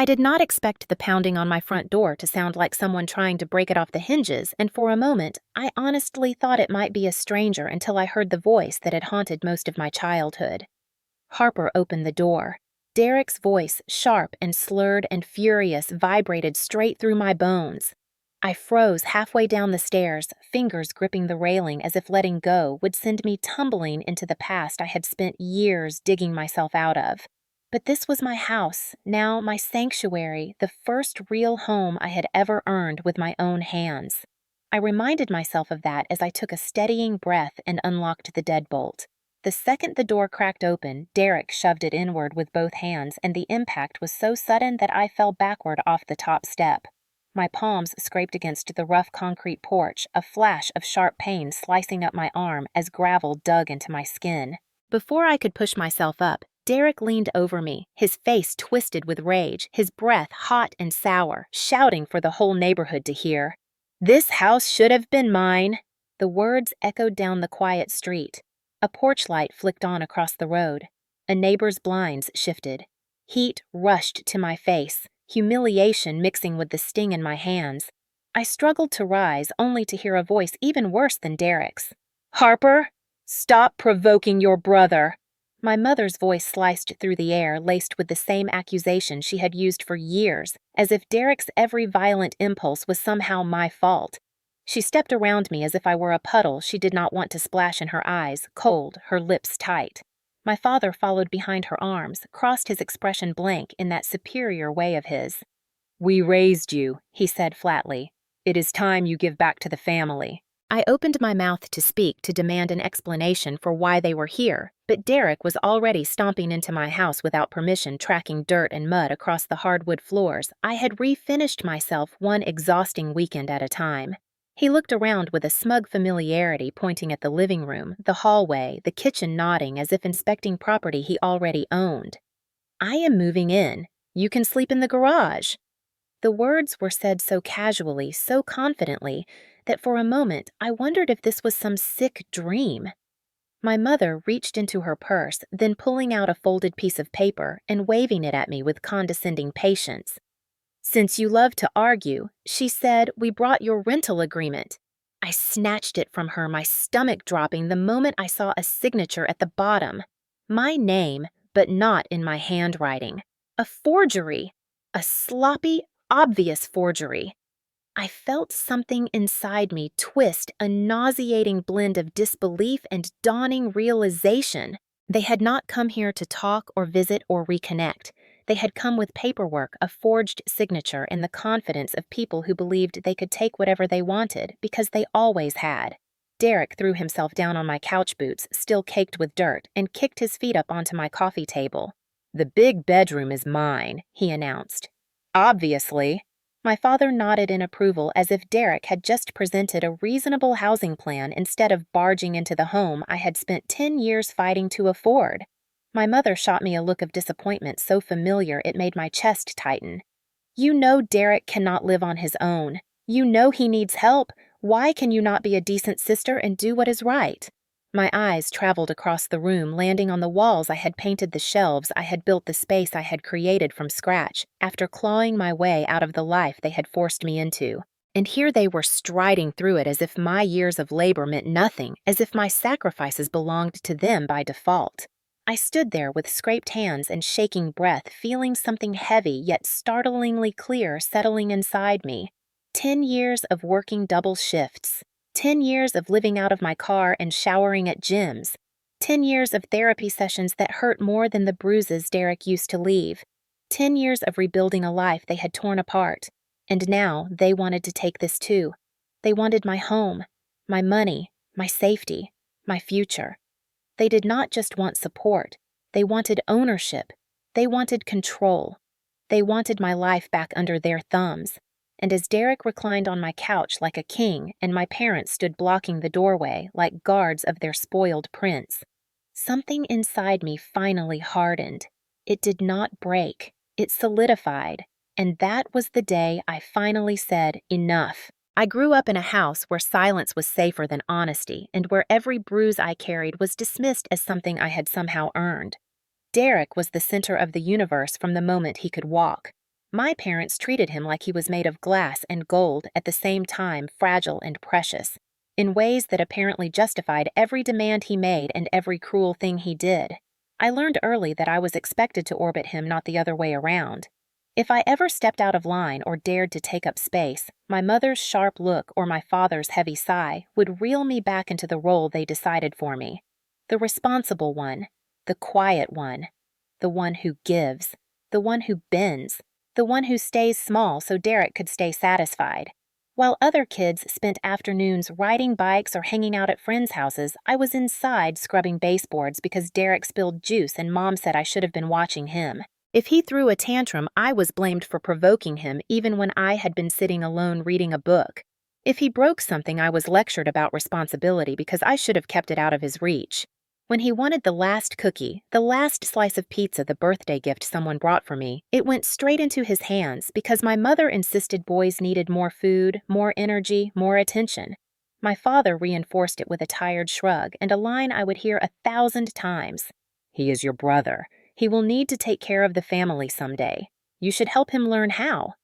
I did not expect the pounding on my front door to sound like someone trying to break it off the hinges, and for a moment, I honestly thought it might be a stranger until I heard the voice that had haunted most of my childhood. Harper opened the door. Derek's voice, sharp and slurred and furious, vibrated straight through my bones. I froze halfway down the stairs, fingers gripping the railing as if letting go would send me tumbling into the past I had spent years digging myself out of. But this was my house, now my sanctuary, the first real home I had ever earned with my own hands. I reminded myself of that as I took a steadying breath and unlocked the deadbolt. The second the door cracked open, Derek shoved it inward with both hands, and the impact was so sudden that I fell backward off the top step. My palms scraped against the rough concrete porch, a flash of sharp pain slicing up my arm as gravel dug into my skin. Before I could push myself up, Derek leaned over me, his face twisted with rage, his breath hot and sour, shouting for the whole neighborhood to hear. "This house should have been mine." The words echoed down the quiet street. A porch light flicked on across the road. A neighbor's blinds shifted. Heat rushed to my face, humiliation mixing with the sting in my hands. I struggled to rise, only to hear a voice even worse than Derek's. "Harper, stop provoking your brother." My mother's voice sliced through the air, laced with the same accusation she had used for years, as if Derek's every violent impulse was somehow my fault. She stepped around me as if I were a puddle she did not want to splash in her eyes, cold, her lips tight. My father followed behind her arms, crossed his expression blank in that superior way of his. "We raised you," he said flatly. "It is time you give back to the family." I opened my mouth to speak to demand an explanation for why they were here, but Derek was already stomping into my house without permission, tracking dirt and mud across the hardwood floors. I had refinished myself one exhausting weekend at a time. He looked around with a smug familiarity, pointing at the living room, the hallway, the kitchen, nodding as if inspecting property he already owned. "I am moving in. You can sleep in the garage." The words were said so casually, so confidently, that for a moment I wondered if this was some sick dream. My mother reached into her purse, then pulling out a folded piece of paper and waving it at me with condescending patience. "Since you love to argue," she said, "we brought your rental agreement." I snatched it from her, my stomach dropping the moment I saw a signature at the bottom. My name, but not in my handwriting. A forgery. A sloppy, obvious forgery. I felt something inside me twist, a nauseating blend of disbelief and dawning realization. They had not come here to talk or visit or reconnect. They had come with paperwork, a forged signature, and the confidence of people who believed they could take whatever they wanted, because they always had. Derek threw himself down on my couch boots, still caked with dirt, and kicked his feet up onto my coffee table. "The big bedroom is mine," he announced. "Obviously." My father nodded in approval as if Derek had just presented a reasonable housing plan instead of barging into the home I had spent 10 years fighting to afford. My mother shot me a look of disappointment so familiar it made my chest tighten. "You know Derek cannot live on his own. You know he needs help. Why can you not be a decent sister and do what is right?" My eyes traveled across the room, landing on the walls I had painted, the shelves I had built, the space I had created from scratch, after clawing my way out of the life they had forced me into. And here they were striding through it as if my years of labor meant nothing, as if my sacrifices belonged to them by default. I stood there with scraped hands and shaking breath, feeling something heavy yet startlingly clear settling inside me. 10 years of working double shifts. 10 years of living out of my car and showering at gyms. 10 years of therapy sessions that hurt more than the bruises Derek used to leave. 10 years of rebuilding a life they had torn apart. And now they wanted to take this too. They wanted my home, my money, my safety, my future. They did not just want support. They wanted ownership. They wanted control. They wanted my life back under their thumbs. And as Derek reclined on my couch like a king and my parents stood blocking the doorway like guards of their spoiled prince, something inside me finally hardened. It did not break. It solidified. And that was the day I finally said, enough. I grew up in a house where silence was safer than honesty and where every bruise I carried was dismissed as something I had somehow earned. Derek was the center of the universe from the moment he could walk. My parents treated him like he was made of glass and gold, at the same time fragile and precious, in ways that apparently justified every demand he made and every cruel thing he did. I learned early that I was expected to orbit him, not the other way around. If I ever stepped out of line or dared to take up space, my mother's sharp look or my father's heavy sigh would reel me back into the role they decided for me. The responsible one, the quiet one, the one who gives, the one who bends, the one who stays small so Derek could stay satisfied. While other kids spent afternoons riding bikes or hanging out at friends' houses, I was inside scrubbing baseboards because Derek spilled juice and Mom said I should have been watching him. If he threw a tantrum, I was blamed for provoking him even when I had been sitting alone reading a book. If he broke something, I was lectured about responsibility because I should have kept it out of his reach. When he wanted the last cookie, the last slice of pizza, the birthday gift someone brought for me, it went straight into his hands because my mother insisted boys needed more food, more energy, more attention. My father reinforced it with a tired shrug and a line I would hear 1,000 times. "He is your brother. He will need to take care of the family someday. You should help him learn how."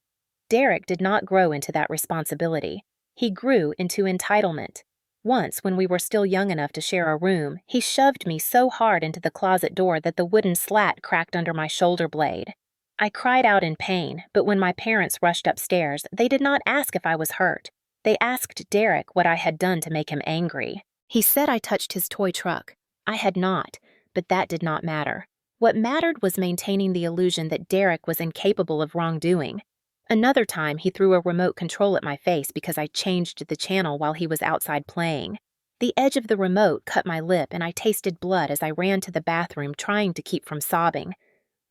Derek did not grow into that responsibility. He grew into entitlement. Once, when we were still young enough to share a room, he shoved me so hard into the closet door that the wooden slat cracked under my shoulder blade. I cried out in pain, but when my parents rushed upstairs, they did not ask if I was hurt. They asked Derek what I had done to make him angry. He said I touched his toy truck. I had not, but that did not matter. What mattered was maintaining the illusion that Derek was incapable of wrongdoing. Another time, he threw a remote control at my face because I changed the channel while he was outside playing. The edge of the remote cut my lip and I tasted blood as I ran to the bathroom trying to keep from sobbing.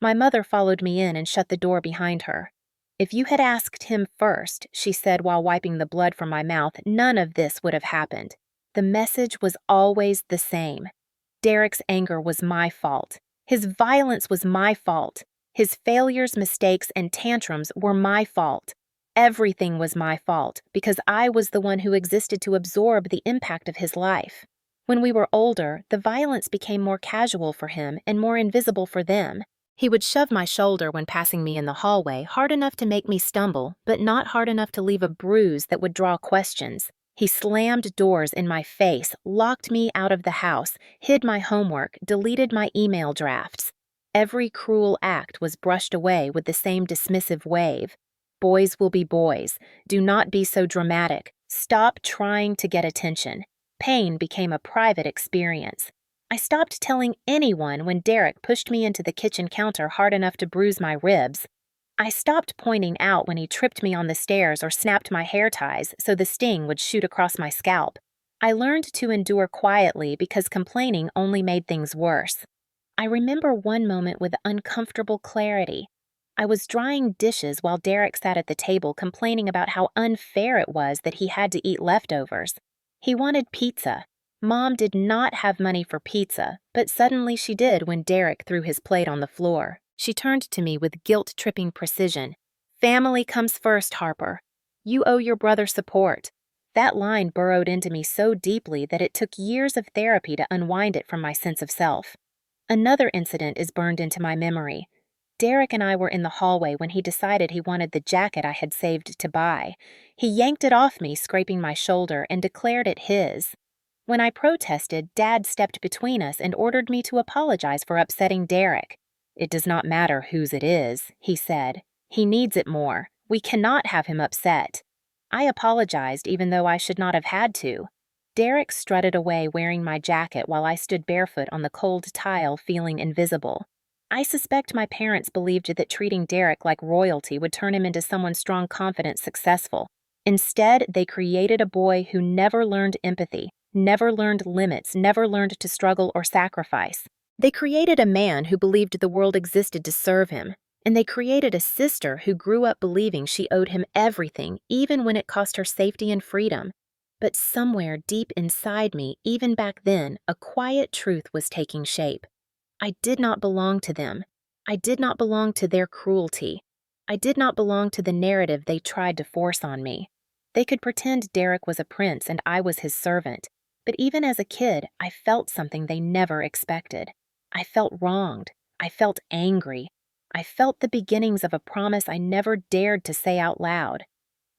My mother followed me in and shut the door behind her. "If you had asked him first," she said while wiping the blood from my mouth, "none of this would have happened." The message was always the same. Derek's anger was my fault. His violence was my fault. His failures, mistakes, and tantrums were my fault. Everything was my fault because I was the one who existed to absorb the impact of his life. When we were older, the violence became more casual for him and more invisible for them. He would shove my shoulder when passing me in the hallway, hard enough to make me stumble, but not hard enough to leave a bruise that would draw questions. He slammed doors in my face, locked me out of the house, hid my homework, deleted my email drafts. Every cruel act was brushed away with the same dismissive wave. Boys will be boys. Do not be so dramatic. Stop trying to get attention. Pain became a private experience. I stopped telling anyone when Derek pushed me into the kitchen counter hard enough to bruise my ribs. I stopped pointing out when he tripped me on the stairs or snapped my hair ties so the sting would shoot across my scalp. I learned to endure quietly because complaining only made things worse. I remember one moment with uncomfortable clarity. I was drying dishes while Derek sat at the table complaining about how unfair it was that he had to eat leftovers. He wanted pizza. Mom did not have money for pizza, but suddenly she did when Derek threw his plate on the floor. She turned to me with guilt-tripping precision. "Family comes first, Harper. You owe your brother support." That line burrowed into me so deeply that it took years of therapy to unwind it from my sense of self. Another incident is burned into my memory. Derek and I were in the hallway when he decided he wanted the jacket I had saved to buy. He yanked it off me, scraping my shoulder, and declared it his. When I protested, Dad stepped between us and ordered me to apologize for upsetting Derek. "It does not matter whose it is," he said. "He needs it more. We cannot have him upset." I apologized even though I should not have had to. Derek strutted away wearing my jacket while I stood barefoot on the cold tile feeling invisible. I suspect my parents believed that treating Derek like royalty would turn him into someone strong, confident, successful. Instead, they created a boy who never learned empathy, never learned limits, never learned to struggle or sacrifice. They created a man who believed the world existed to serve him, and they created a sister who grew up believing she owed him everything, even when it cost her safety and freedom. But somewhere deep inside me, even back then, a quiet truth was taking shape. I did not belong to them. I did not belong to their cruelty. I did not belong to the narrative they tried to force on me. They could pretend Derek was a prince and I was his servant, but even as a kid, I felt something they never expected. I felt wronged. I felt angry. I felt the beginnings of a promise I never dared to say out loud.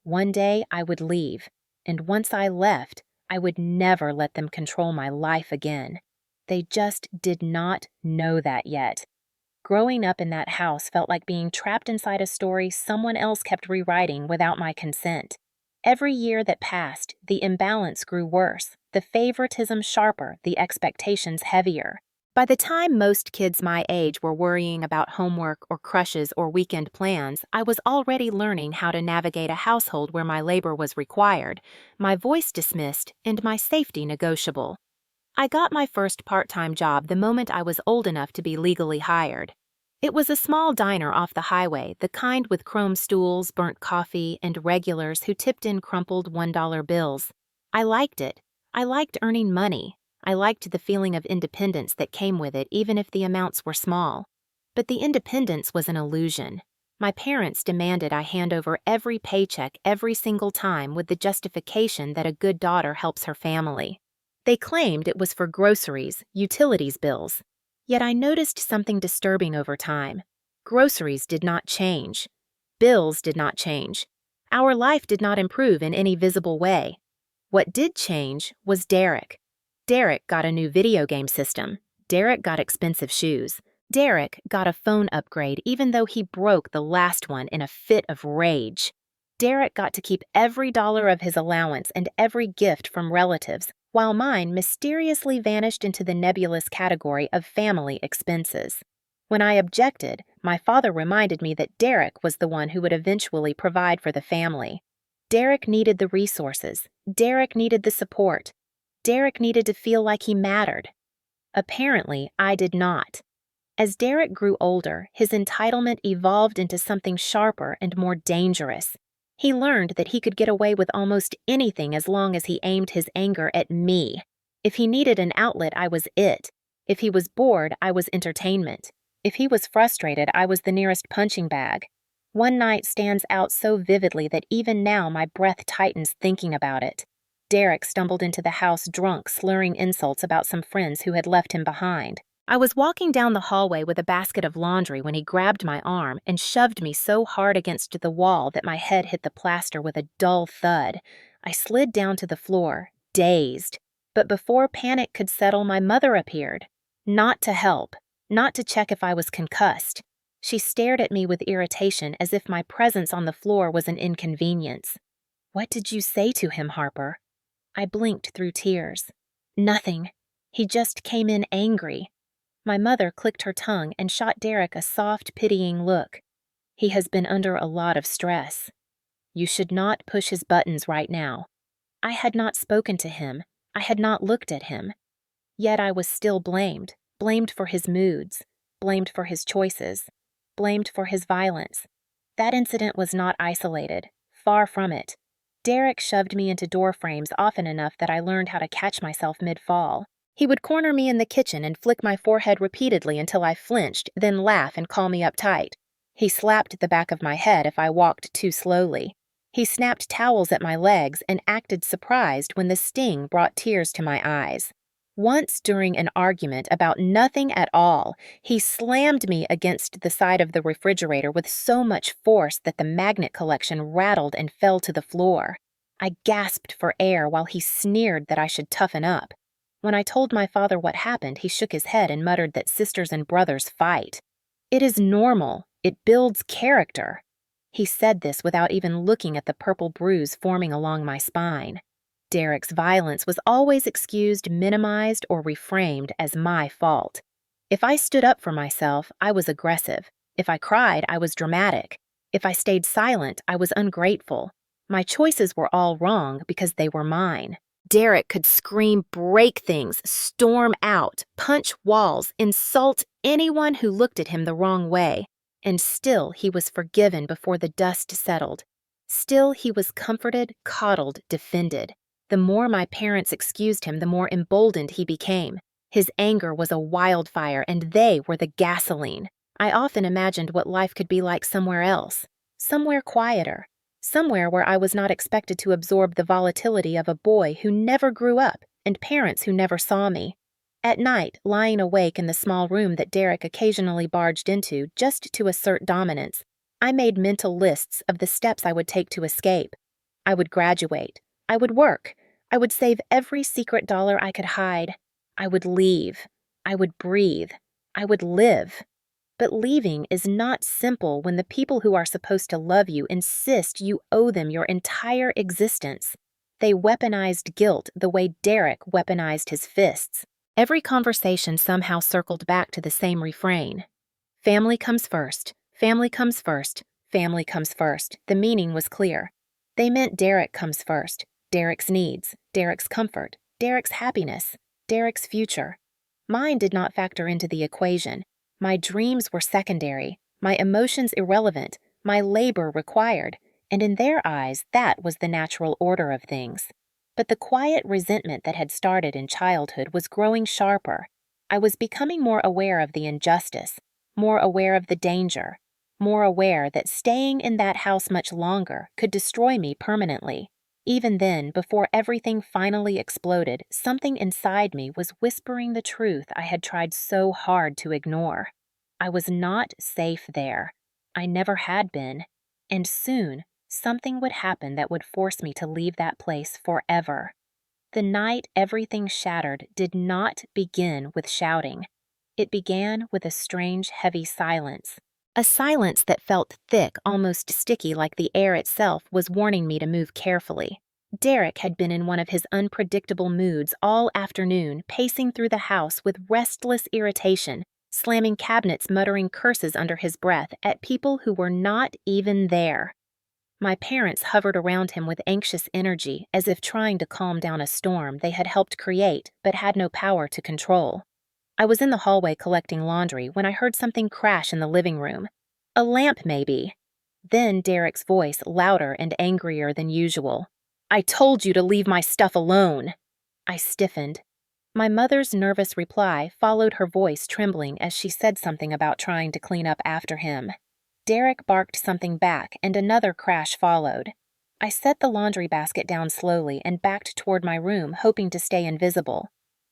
One day I would leave, and once I left, I would never let them control my life again. They just did not know that yet. Growing up in that house felt like being trapped inside a story someone else kept rewriting without my consent. Every year that passed, the imbalance grew worse, the favoritism sharper, the expectations heavier. By the time most kids my age were worrying about homework or crushes or weekend plans, I was already learning how to navigate a household where my labor was required, my voice dismissed, and my safety negotiable. I got my first part-time job the moment I was old enough to be legally hired. It was a small diner off the highway, the kind with chrome stools, burnt coffee, and regulars who tipped in crumpled $1 bills. I liked it. I liked earning money. I liked the feeling of independence that came with it, even if the amounts were small. But the independence was an illusion. My parents demanded I hand over every paycheck every single time with the justification that a good daughter helps her family. They claimed it was for groceries, utilities bills. Yet I noticed something disturbing over time. Groceries did not change. Bills did not change. Our life did not improve in any visible way. What did change was Derek. Derek got a new video game system. Derek got expensive shoes. Derek got a phone upgrade even though he broke the last one in a fit of rage. Derek got to keep every dollar of his allowance and every gift from relatives, while mine mysteriously vanished into the nebulous category of family expenses. When I objected, my father reminded me that Derek was the one who would eventually provide for the family. Derek needed the resources. Derek needed the support. Derek needed to feel like he mattered. Apparently, I did not. As Derek grew older, his entitlement evolved into something sharper and more dangerous. He learned that he could get away with almost anything as long as he aimed his anger at me. If he needed an outlet, I was it. If he was bored, I was entertainment. If he was frustrated, I was the nearest punching bag. One night stands out so vividly that even now my breath tightens thinking about it. Derek stumbled into the house drunk, slurring insults about some friends who had left him behind. I was walking down the hallway with a basket of laundry when he grabbed my arm and shoved me so hard against the wall that my head hit the plaster with a dull thud. I slid down to the floor, dazed. But before panic could settle, my mother appeared. Not to help, not to check if I was concussed. She stared at me with irritation as if my presence on the floor was an inconvenience. "What did you say to him, Harper?" I blinked through tears. "Nothing. He just came in angry." My mother clicked her tongue and shot Derek a soft, pitying look. "He has been under a lot of stress. You should not push his buttons right now." I had not spoken to him. I had not looked at him. Yet I was still blamed. Blamed for his moods. Blamed for his choices. Blamed for his violence. That incident was not isolated. Far from it. Derek shoved me into door frames often enough that I learned how to catch myself mid-fall. He would corner me in the kitchen and flick my forehead repeatedly until I flinched, then laugh and call me uptight. He slapped the back of my head if I walked too slowly. He snapped towels at my legs and acted surprised when the sting brought tears to my eyes. Once during an argument about nothing at all, he slammed me against the side of the refrigerator with so much force that the magnet collection rattled and fell to the floor. I gasped for air while he sneered that I should toughen up. When I told my father what happened, he shook his head and muttered that sisters and brothers fight. "It is normal. It builds character." He said this without even looking at the purple bruise forming along my spine. Derek's violence was always excused, minimized, or reframed as my fault. If I stood up for myself, I was aggressive. If I cried, I was dramatic. If I stayed silent, I was ungrateful. My choices were all wrong because they were mine. Derek could scream, break things, storm out, punch walls, insult anyone who looked at him the wrong way. And still he was forgiven before the dust settled. Still he was comforted, coddled, defended. The more my parents excused him, the more emboldened he became. His anger was a wildfire, and they were the gasoline. I often imagined what life could be like somewhere else. Somewhere quieter. Somewhere where I was not expected to absorb the volatility of a boy who never grew up and parents who never saw me. At night, lying awake in the small room that Derek occasionally barged into just to assert dominance, I made mental lists of the steps I would take to escape. I would graduate. I would work. I would save every secret dollar I could hide. I would leave. I would breathe. I would live. But leaving is not simple when the people who are supposed to love you insist you owe them your entire existence. They weaponized guilt the way Derek weaponized his fists. Every conversation somehow circled back to the same refrain. Family comes first. Family comes first. Family comes first. The meaning was clear. They meant Derek comes first. Derek's needs. Derek's comfort. Derek's happiness. Derek's future. Mine did not factor into the equation. My dreams were secondary, my emotions irrelevant, my labor required, and in their eyes that was the natural order of things. But the quiet resentment that had started in childhood was growing sharper. I was becoming more aware of the injustice, more aware of the danger, more aware that staying in that house much longer could destroy me permanently. Even then, before everything finally exploded, something inside me was whispering the truth I had tried so hard to ignore. I was not safe there. I never had been. And soon, something would happen that would force me to leave that place forever. The night everything shattered did not begin with shouting. It began with a strange, heavy silence. A silence that felt thick, almost sticky, like the air itself was warning me to move carefully. Derek had been in one of his unpredictable moods all afternoon, pacing through the house with restless irritation, slamming cabinets, muttering curses under his breath at people who were not even there. My parents hovered around him with anxious energy, as if trying to calm down a storm they had helped create but had no power to control. I was in the hallway collecting laundry when I heard something crash in the living room. A lamp, maybe. Then Derek's voice, louder and angrier than usual. "I told you to leave my stuff alone." I stiffened. My mother's nervous reply followed her voice trembling as she said something about trying to clean up after him. Derek barked something back, and another crash followed. I set the laundry basket down slowly and backed toward my room, hoping to stay invisible.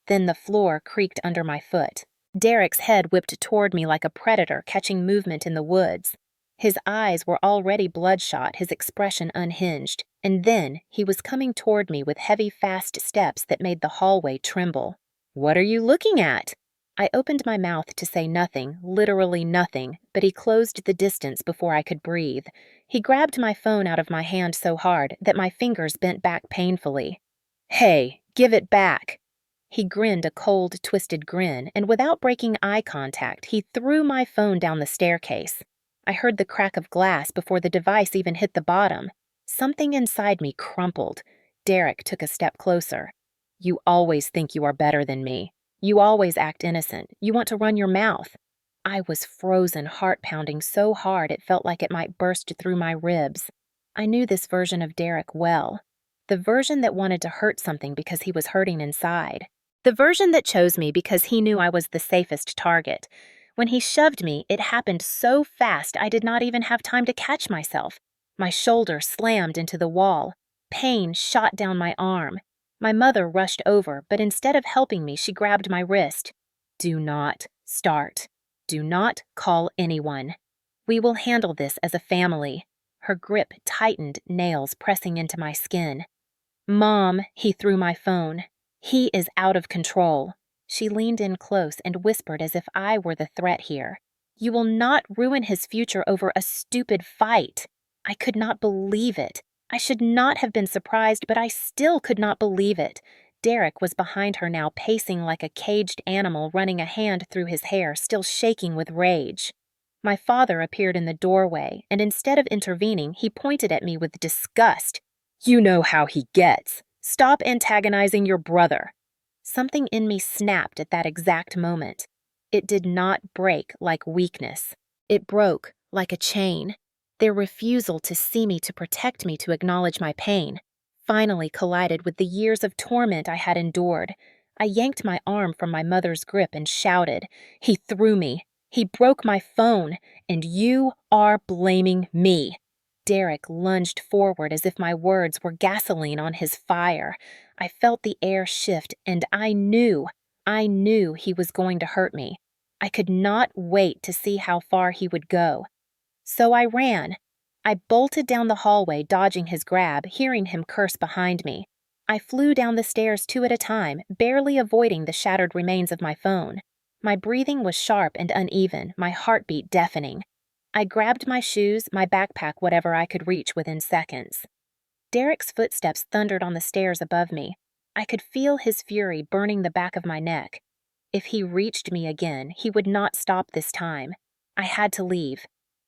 Then the floor creaked under my foot. Derek's head whipped toward me like a predator catching movement in the woods. His eyes were already bloodshot, his expression unhinged, and then he was coming toward me with heavy, fast steps that made the hallway tremble. "What are you looking at?" I opened my mouth to say nothing, literally nothing, but he closed the distance before I could breathe. He grabbed my phone out of my hand so hard that my fingers bent back painfully. "Hey, give it back." He grinned a cold, twisted grin, and without breaking eye contact, he threw my phone down the staircase. I heard the crack of glass before the device even hit the bottom. Something inside me crumpled. Derek took a step closer. "You always think you are better than me. You always act innocent. You want to run your mouth." I was frozen, heart pounding so hard it felt like it might burst through my ribs. I knew this version of Derek well. The version that wanted to hurt something because he was hurting inside. The version that chose me because he knew I was the safest target. When he shoved me, it happened so fast I did not even have time to catch myself. My shoulder slammed into the wall. Pain shot down my arm. My mother rushed over, but instead of helping me, she grabbed my wrist. "Do not start. Do not call anyone. We will handle this as a family." Her grip tightened, nails pressing into my skin. "Mom," he threw my phone. "He is out of control." She leaned in close and whispered as if I were the threat here. "You will not ruin his future over a stupid fight." I could not believe it. I should not have been surprised, but I still could not believe it. Derek was behind her now, pacing like a caged animal, running a hand through his hair, still shaking with rage. My father appeared in the doorway, and instead of intervening, he pointed at me with disgust. "You know how he gets. Stop antagonizing your brother." Something in me snapped at that exact moment. It did not break like weakness. It broke like a chain. Their refusal to see me, to protect me, to acknowledge my pain, finally collided with the years of torment I had endured. I yanked my arm from my mother's grip and shouted. "He threw me. He broke my phone. And you are blaming me." Derek lunged forward as if my words were gasoline on his fire. I felt the air shift, and I knew I knew he was going to hurt me. I could not wait to see how far he would go. So I ran. I bolted down the hallway, dodging his grab, hearing him curse behind me. I flew down the stairs two at a time, barely avoiding the shattered remains of my phone. My breathing was sharp and uneven, my heartbeat deafening. I grabbed my shoes, my backpack, whatever I could reach within seconds. Derek's footsteps thundered on the stairs above me. I could feel his fury burning the back of my neck. If he reached me again, he would not stop this time. I had to leave.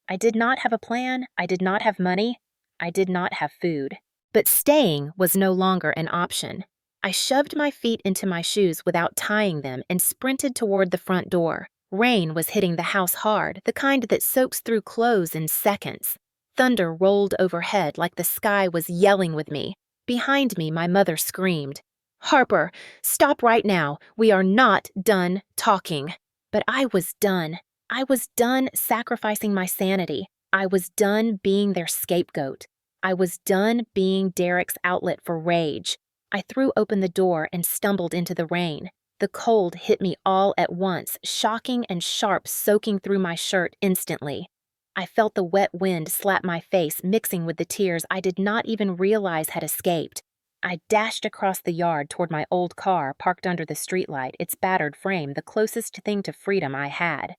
I did not have a plan, I did not have money, I did not have food. But staying was no longer an option. I shoved my feet into my shoes without tying them and sprinted toward the front door. Rain was hitting the house hard, the kind that soaks through clothes in seconds. Thunder rolled overhead like the sky was yelling with me. Behind me, my mother screamed, "Harper, stop right now. We are not done talking." But I was done. I was done sacrificing my sanity. I was done being their scapegoat. I was done being Derek's outlet for rage. I threw open the door and stumbled into the rain. The cold hit me all at once, shocking and sharp, soaking through my shirt instantly. I felt the wet wind slap my face, mixing with the tears I did not even realize had escaped. I dashed across the yard toward my old car parked under the streetlight, its battered frame the closest thing to freedom I had.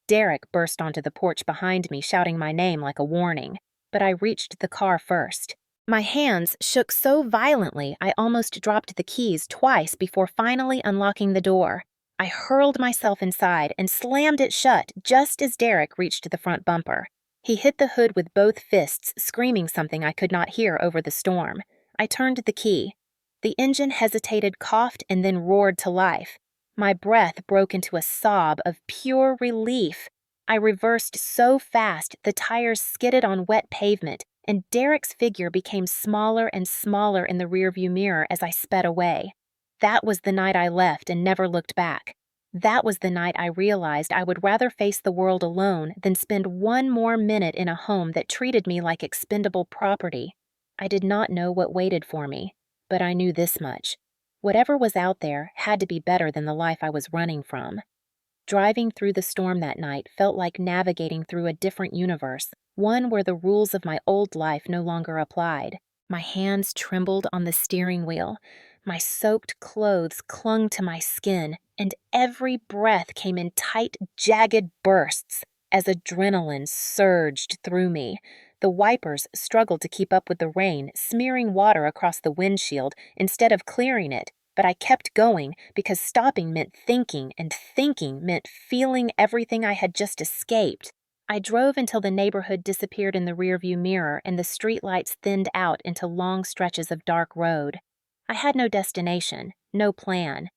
Derek burst onto the porch behind me, shouting my name like a warning, but I reached the car first. My hands shook so violently I almost dropped the keys twice before finally unlocking the door. I hurled myself inside and slammed it shut just as Derek reached the front bumper. He hit the hood with both fists, screaming something I could not hear over the storm. I turned the key. The engine hesitated, coughed, and then roared to life. My breath broke into a sob of pure relief. I reversed so fast the tires skidded on wet pavement, and Derek's figure became smaller and smaller in the rearview mirror as I sped away. That was the night I left and never looked back. That was the night I realized I would rather face the world alone than spend one more minute in a home that treated me like expendable property. I did not know what waited for me, but I knew this much. Whatever was out there had to be better than the life I was running from. Driving through the storm that night felt like navigating through a different universe, one where the rules of my old life no longer applied. My hands trembled on the steering wheel. My soaked clothes clung to my skin, and every breath came in tight, jagged bursts as adrenaline surged through me. The wipers struggled to keep up with the rain, smearing water across the windshield instead of clearing it, but I kept going because stopping meant thinking, and thinking meant feeling everything I had just escaped. I drove until the neighborhood disappeared in the rearview mirror and the streetlights thinned out into long stretches of dark road. I had no destination, no plan,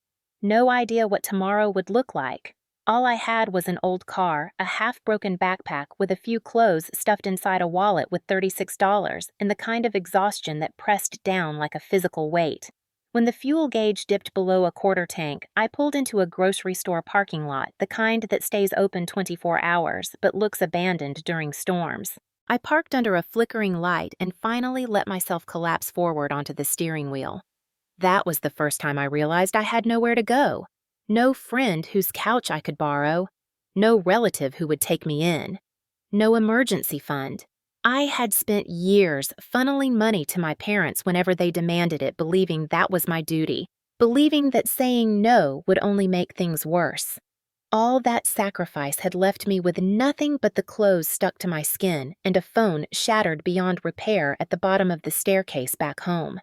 no idea what tomorrow would look like. All I had was an old car, a half-broken backpack with a few clothes stuffed inside a wallet with $36, and the kind of exhaustion that pressed down like a physical weight. When the fuel gauge dipped below a quarter tank, I pulled into a grocery store parking lot, the kind that stays open 24 hours but looks abandoned during storms. I parked under a flickering light and finally let myself collapse forward onto the steering wheel. That was the first time I realized I had nowhere to go. No friend whose couch I could borrow. No relative who would take me in. No emergency fund. I had spent years funneling money to my parents whenever they demanded it, believing that was my duty, believing that saying no would only make things worse. All that sacrifice had left me with nothing but the clothes stuck to my skin and a phone shattered beyond repair at the bottom of the staircase back home.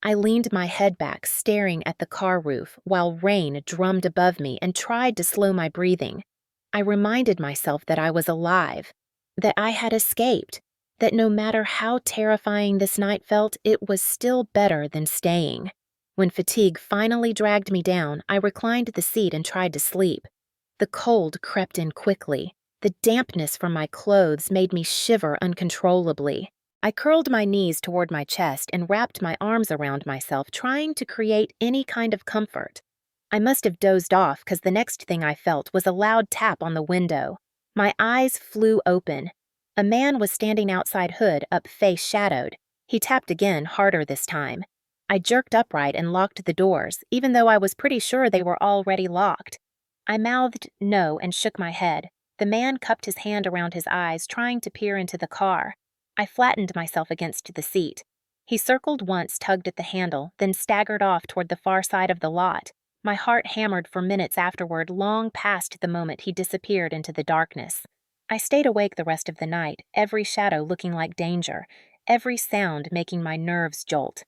I leaned my head back, staring at the car roof, while rain drummed above me and tried to slow my breathing. I reminded myself that I was alive, that I had escaped, that no matter how terrifying this night felt, it was still better than staying. When fatigue finally dragged me down, I reclined the seat and tried to sleep. The cold crept in quickly. The dampness from my clothes made me shiver uncontrollably. I curled my knees toward my chest and wrapped my arms around myself, trying to create any kind of comfort. I must have dozed off because the next thing I felt was a loud tap on the window. My eyes flew open. A man was standing outside hood, up face shadowed. He tapped again, harder this time. I jerked upright and locked the doors, even though I was pretty sure they were already locked. I mouthed no and shook my head. The man cupped his hand around his eyes, trying to peer into the car. I flattened myself against the seat. He circled once, tugged at the handle, then staggered off toward the far side of the lot. My heart hammered for minutes afterward, long past the moment he disappeared into the darkness. I stayed awake the rest of the night, every shadow looking like danger, every sound making my nerves jolt.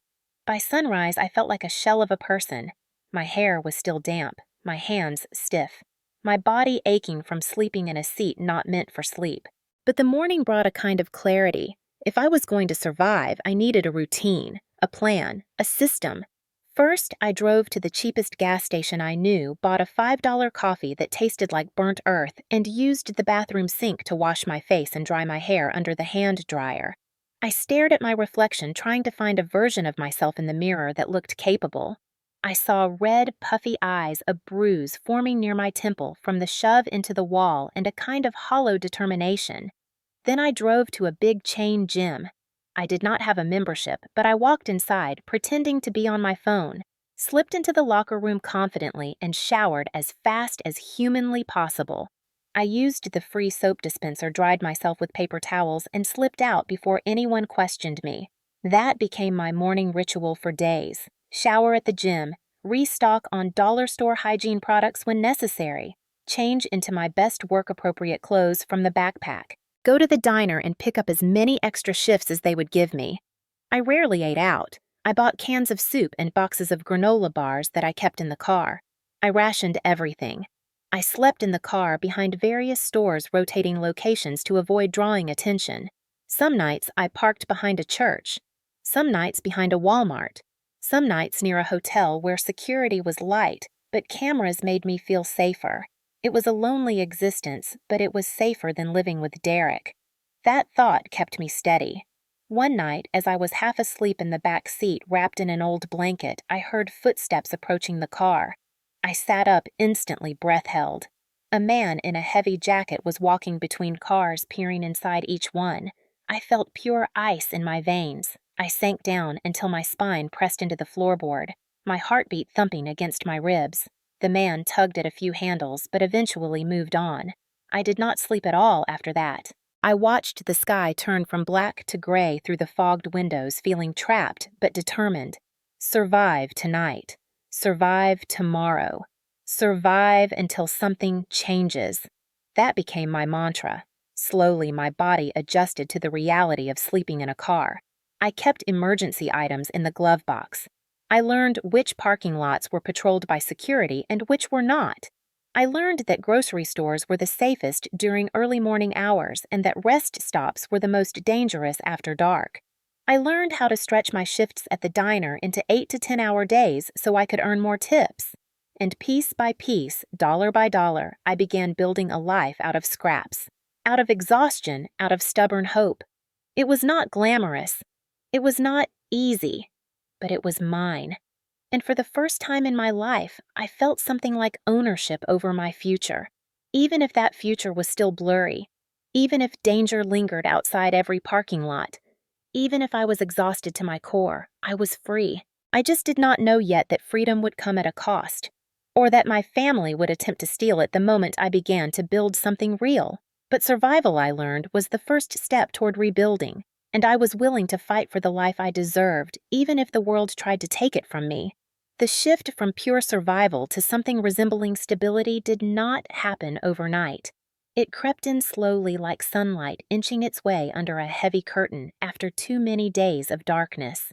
By sunrise, I felt like a shell of a person. My hair was still damp, my hands stiff, my body aching from sleeping in a seat not meant for sleep. But the morning brought a kind of clarity. If I was going to survive, I needed a routine, a plan, a system. First, I drove to the cheapest gas station I knew, bought a $5 coffee that tasted like burnt earth, and used the bathroom sink to wash my face and dry my hair under the hand dryer. I stared at my reflection, trying to find a version of myself in the mirror that looked capable. I saw red, puffy eyes, a bruise forming near my temple from the shove into the wall, and a kind of hollow determination. Then I drove to a big chain gym. I did not have a membership, but I walked inside, pretending to be on my phone, slipped into the locker room confidently, and showered as fast as humanly possible. I used the free soap dispenser, dried myself with paper towels, and slipped out before anyone questioned me. That became my morning ritual for days. Shower at the gym, restock on dollar store hygiene products when necessary, change into my best work-appropriate clothes from the backpack, go to the diner and pick up as many extra shifts as they would give me. I rarely ate out. I bought cans of soup and boxes of granola bars that I kept in the car. I rationed everything. I slept in the car behind various stores rotating locations to avoid drawing attention. Some nights I parked behind a church. Some nights behind a Walmart. Some nights near a hotel where security was light, but cameras made me feel safer. It was a lonely existence, but it was safer than living with Derek. That thought kept me steady. One night, as I was half asleep in the back seat wrapped in an old blanket, I heard footsteps approaching the car. I sat up instantly, breath held. A man in a heavy jacket was walking between cars, peering inside each one. I felt pure ice in my veins. I sank down until my spine pressed into the floorboard, my heartbeat thumping against my ribs. The man tugged at a few handles, but eventually moved on. I did not sleep at all after that. I watched the sky turn from black to gray through the fogged windows, feeling trapped but determined. Survive tonight. Survive tomorrow. Survive until something changes. That became my mantra. Slowly, my body adjusted to the reality of sleeping in a car. I kept emergency items in the glove box. I learned which parking lots were patrolled by security and which were not. I learned that grocery stores were the safest during early morning hours and that rest stops were the most dangerous after dark. I learned how to stretch my shifts at the diner into 8 to 10-hour days so I could earn more tips. And piece by piece, dollar by dollar, I began building a life out of scraps, out of exhaustion, out of stubborn hope. It was not glamorous. It was not easy, but it was mine. And for the first time in my life, I felt something like ownership over my future, even if that future was still blurry, even if danger lingered outside every parking lot, even if I was exhausted to my core. I was free. I just did not know yet that freedom would come at a cost, or that my family would attempt to steal it the moment I began to build something real. But survival, I learned, was the first step toward rebuilding, and I was willing to fight for the life I deserved, even if the world tried to take it from me. The shift from pure survival to something resembling stability did not happen overnight. It crept in slowly like sunlight inching its way under a heavy curtain after too many days of darkness.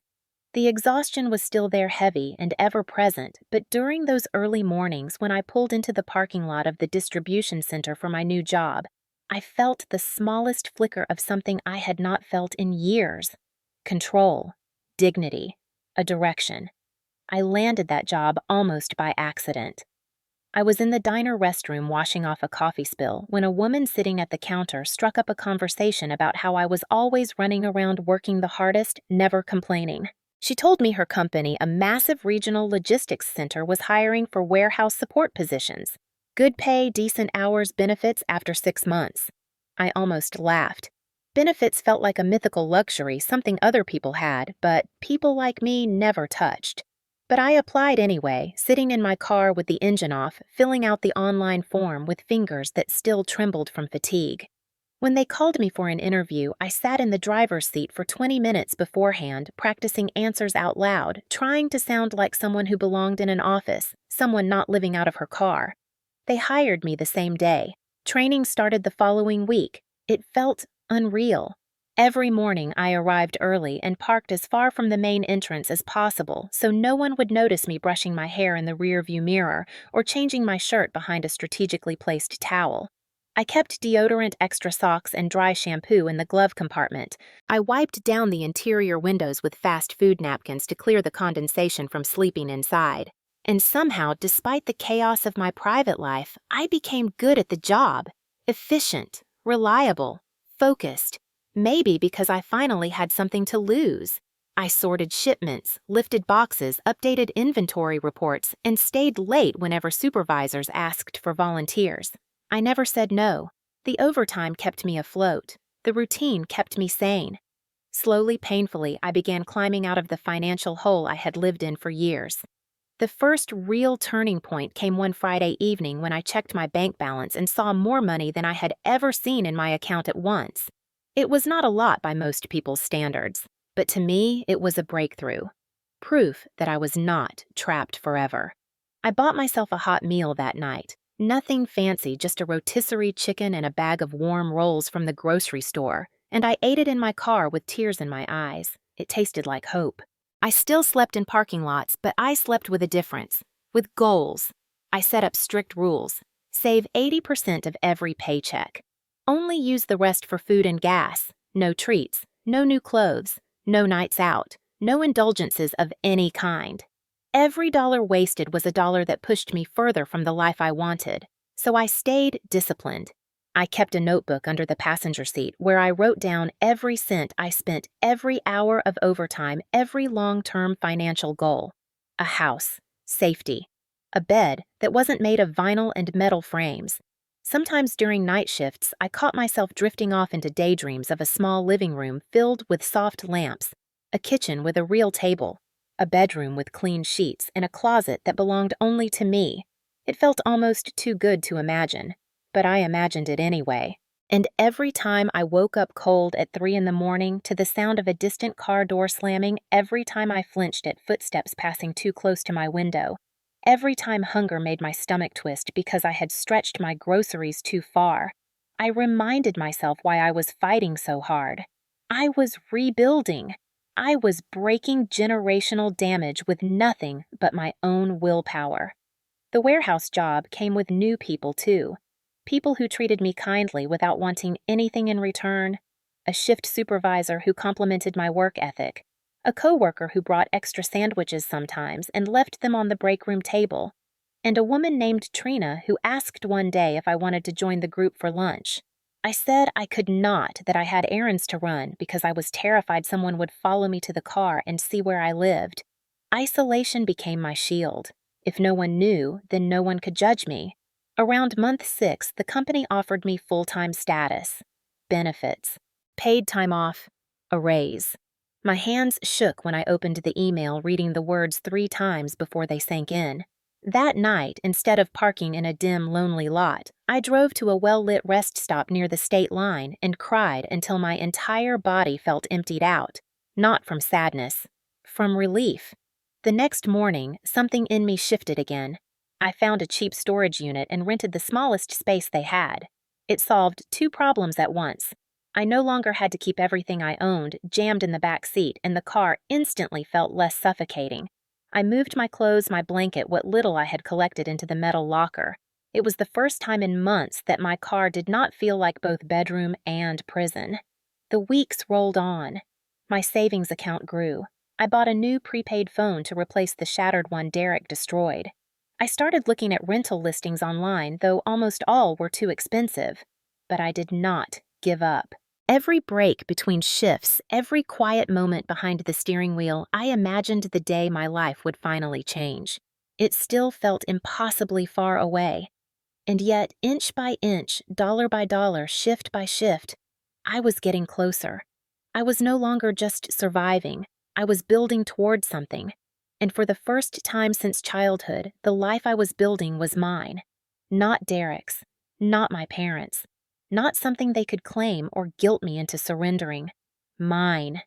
The exhaustion was still there, heavy and ever-present, but during those early mornings when I pulled into the parking lot of the distribution center for my new job, I felt the smallest flicker of something I had not felt in years. Control, dignity, a direction. I landed that job almost by accident. I was in the diner restroom washing off a coffee spill when a woman sitting at the counter struck up a conversation about how I was always running around working the hardest, never complaining. She told me her company, a massive regional logistics center, was hiring for warehouse support positions. Good pay, decent hours, benefits after 6 months. I almost laughed. Benefits felt like a mythical luxury, something other people had, but people like me never touched. But I applied anyway, sitting in my car with the engine off, filling out the online form with fingers that still trembled from fatigue. When they called me for an interview, I sat in the driver's seat for 20 minutes beforehand, practicing answers out loud, trying to sound like someone who belonged in an office, someone not living out of her car. They hired me the same day. Training started the following week. It felt unreal. Every morning I arrived early and parked as far from the main entrance as possible so no one would notice me brushing my hair in the rearview mirror or changing my shirt behind a strategically placed towel. I kept deodorant, extra socks, and dry shampoo in the glove compartment. I wiped down the interior windows with fast food napkins to clear the condensation from sleeping inside. And somehow, despite the chaos of my private life, I became good at the job. Efficient, reliable, focused. Maybe because I finally had something to lose. I sorted shipments, lifted boxes, updated inventory reports, and stayed late whenever supervisors asked for volunteers. I never said no. The overtime kept me afloat. The routine kept me sane. Slowly, painfully, I began climbing out of the financial hole I had lived in for years. The first real turning point came one Friday evening when I checked my bank balance and saw more money than I had ever seen in my account at once. It was not a lot by most people's standards, but to me, it was a breakthrough. Proof that I was not trapped forever. I bought myself a hot meal that night. Nothing fancy, just a rotisserie chicken and a bag of warm rolls from the grocery store, and I ate it in my car with tears in my eyes. It tasted like hope. I still slept in parking lots, but I slept with a difference, with goals. I set up strict rules. Save 80% of every paycheck. Only use the rest for food and gas. No treats, no new clothes, no nights out, no indulgences of any kind. Every dollar wasted was a dollar that pushed me further from the life I wanted, so I stayed disciplined. I kept a notebook under the passenger seat where I wrote down every cent I spent, every hour of overtime, every long-term financial goal. A house, safety, a bed that wasn't made of vinyl and metal frames. Sometimes during night shifts, I caught myself drifting off into daydreams of a small living room filled with soft lamps, a kitchen with a real table, a bedroom with clean sheets, and a closet that belonged only to me. It felt almost too good to imagine, but I imagined it anyway. And every time I woke up cold at 3 in the morning to the sound of a distant car door slamming, every time I flinched at footsteps passing too close to my window, every time hunger made my stomach twist because I had stretched my groceries too far, I reminded myself why I was fighting so hard. I was rebuilding. I was breaking generational damage with nothing but my own willpower. The warehouse job came with new people, too. People who treated me kindly without wanting anything in return. A shift supervisor who complimented my work ethic. A coworker who brought extra sandwiches sometimes and left them on the break room table. And a woman named Trina who asked one day if I wanted to join the group for lunch. I said I could not, that I had errands to run because I was terrified someone would follow me to the car and see where I lived. Isolation became my shield. If no one knew, then no one could judge me. Around month 6, the company offered me full-time status, benefits, paid time off, a raise. My hands shook when I opened the email, reading the words 3 times before they sank in. That night, instead of parking in a dim, lonely lot, I drove to a well-lit rest stop near the state line and cried until my entire body felt emptied out, not from sadness, from relief. The next morning, something in me shifted again. I found a cheap storage unit and rented the smallest space they had. It solved 2 problems at once. I no longer had to keep everything I owned jammed in the back seat, and the car instantly felt less suffocating. I moved my clothes, my blanket, what little I had collected into the metal locker. It was the first time in months that my car did not feel like both bedroom and prison. The weeks rolled on. My savings account grew. I bought a new prepaid phone to replace the shattered one Derek destroyed. I started looking at rental listings online, though almost all were too expensive. But I did not give up. Every break between shifts, every quiet moment behind the steering wheel, I imagined the day my life would finally change. It still felt impossibly far away. And yet, inch by inch, dollar by dollar, shift by shift, I was getting closer. I was no longer just surviving. I was building toward something. And for the first time since childhood, the life I was building was mine. Not Derek's. Not my parents'. Not something they could claim or guilt me into surrendering. Mine.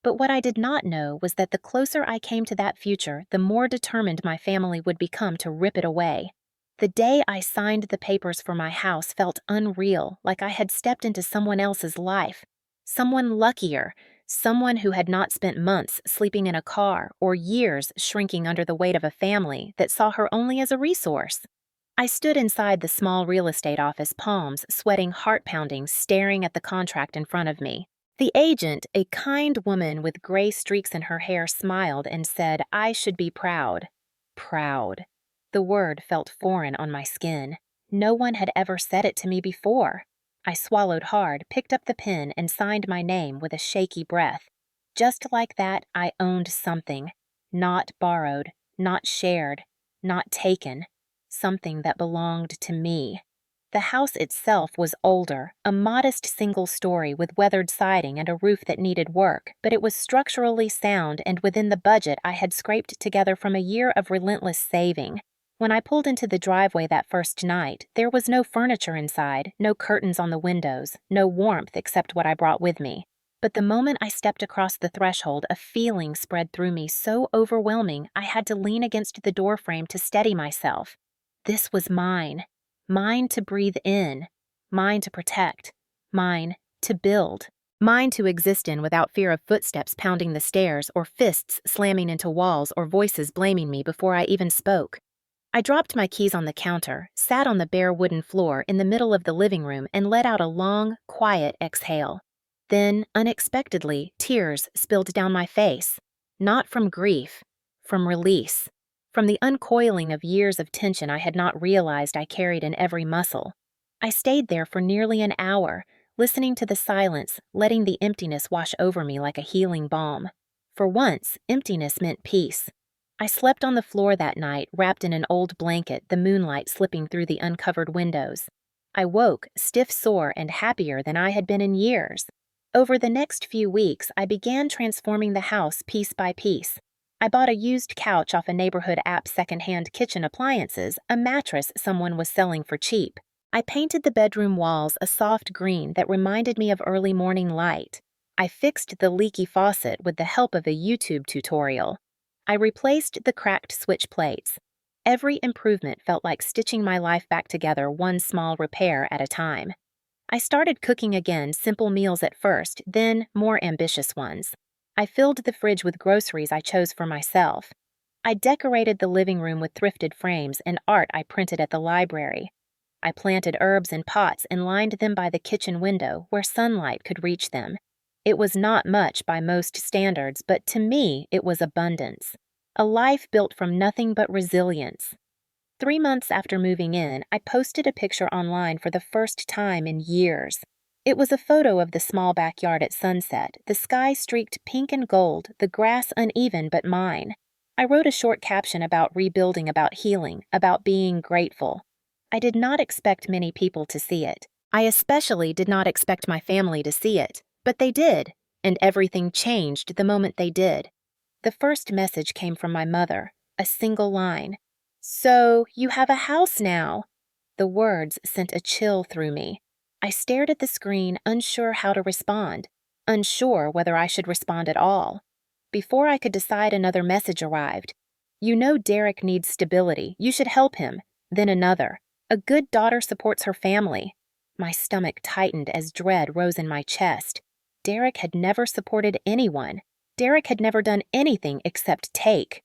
But what I did not know was that the closer I came to that future, the more determined my family would become to rip it away. The day I signed the papers for my house felt unreal, like I had stepped into someone else's life. Someone luckier, someone who had not spent months sleeping in a car or years shrinking under the weight of a family that saw her only as a resource. I stood inside the small real estate office, palms sweating, heart pounding, staring at the contract in front of me. The agent, a kind woman with gray streaks in her hair, smiled and said I should be proud. Proud. The word felt foreign on my skin. No one had ever said it to me before. I swallowed hard, picked up the pen, and signed my name with a shaky breath. Just like that, I owned something. Not borrowed, not shared, not taken. Something that belonged to me. The house itself was older, a modest single story with weathered siding and a roof that needed work, but it was structurally sound and within the budget I had scraped together from a year of relentless saving. When I pulled into the driveway that first night, there was no furniture inside, no curtains on the windows, no warmth except what I brought with me. But the moment I stepped across the threshold, a feeling spread through me so overwhelming I had to lean against the doorframe to steady myself. This was mine. Mine to breathe in, mine to protect, mine to build, mine to exist in without fear of footsteps pounding the stairs or fists slamming into walls or voices blaming me before I even spoke. I dropped my keys on the counter, sat on the bare wooden floor in the middle of the living room, and let out a long, quiet exhale. Then, unexpectedly, tears spilled down my face. Not from grief, from release. From the uncoiling of years of tension I had not realized I carried in every muscle. I stayed there for nearly an hour, listening to the silence, letting the emptiness wash over me like a healing balm. For once, emptiness meant peace. I slept on the floor that night, wrapped in an old blanket, the moonlight slipping through the uncovered windows. I woke, stiff-sore and happier than I had been in years. Over the next few weeks, I began transforming the house piece by piece. I bought a used couch off a neighborhood app's secondhand kitchen appliances, a mattress someone was selling for cheap. I painted the bedroom walls a soft green that reminded me of early morning light. I fixed the leaky faucet with the help of a YouTube tutorial. I replaced the cracked switch plates. Every improvement felt like stitching my life back together, one small repair at a time. I started cooking again, simple meals at first, then more ambitious ones. I filled the fridge with groceries I chose for myself. I decorated the living room with thrifted frames and art I printed at the library. I planted herbs in pots and lined them by the kitchen window where sunlight could reach them. It was not much by most standards, but to me it was abundance. A life built from nothing but resilience. 3 months after moving in, I posted a picture online for the first time in years. It was a photo of the small backyard at sunset, the sky streaked pink and gold, the grass uneven but mine. I wrote a short caption about rebuilding, about healing, about being grateful. I did not expect many people to see it. I especially did not expect my family to see it, but they did, and everything changed the moment they did. The first message came from my mother, a single line. "So, you have a house now." The words sent a chill through me. I stared at the screen, unsure how to respond, unsure whether I should respond at all. Before I could decide, another message arrived. "You know Derek needs stability. You should help him." Then another. "A good daughter supports her family." My stomach tightened as dread rose in my chest. Derek had never supported anyone. Derek had never done anything except take.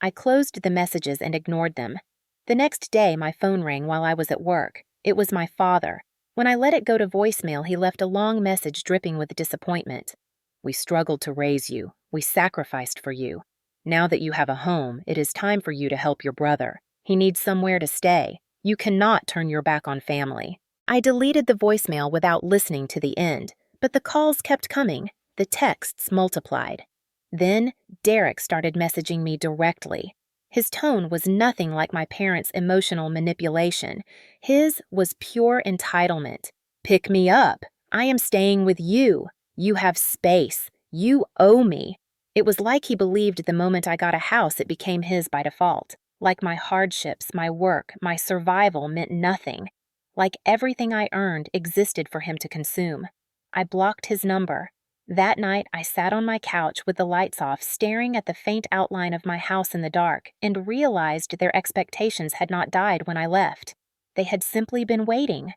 I closed the messages and ignored them. The next day, my phone rang while I was at work. It was my father. When I let it go to voicemail, he left a long message dripping with disappointment. "We struggled to raise you. We sacrificed for you. Now that you have a home, it is time for you to help your brother. He needs somewhere to stay. You cannot turn your back on family." I deleted the voicemail without listening to the end, but the calls kept coming. The texts multiplied. Then, Derek started messaging me directly. His tone was nothing like my parents' emotional manipulation. His was pure entitlement. "Pick me up. I am staying with you. You have space. You owe me. It was like he believed the moment I got a house, it became his by default. Like my hardships, my work, my survival meant nothing. Like everything I earned existed for him to consume. I blocked his number. That night, I sat on my couch with the lights off, staring at the faint outline of my house in the dark, and realized their expectations had not died when I left. They had simply been waiting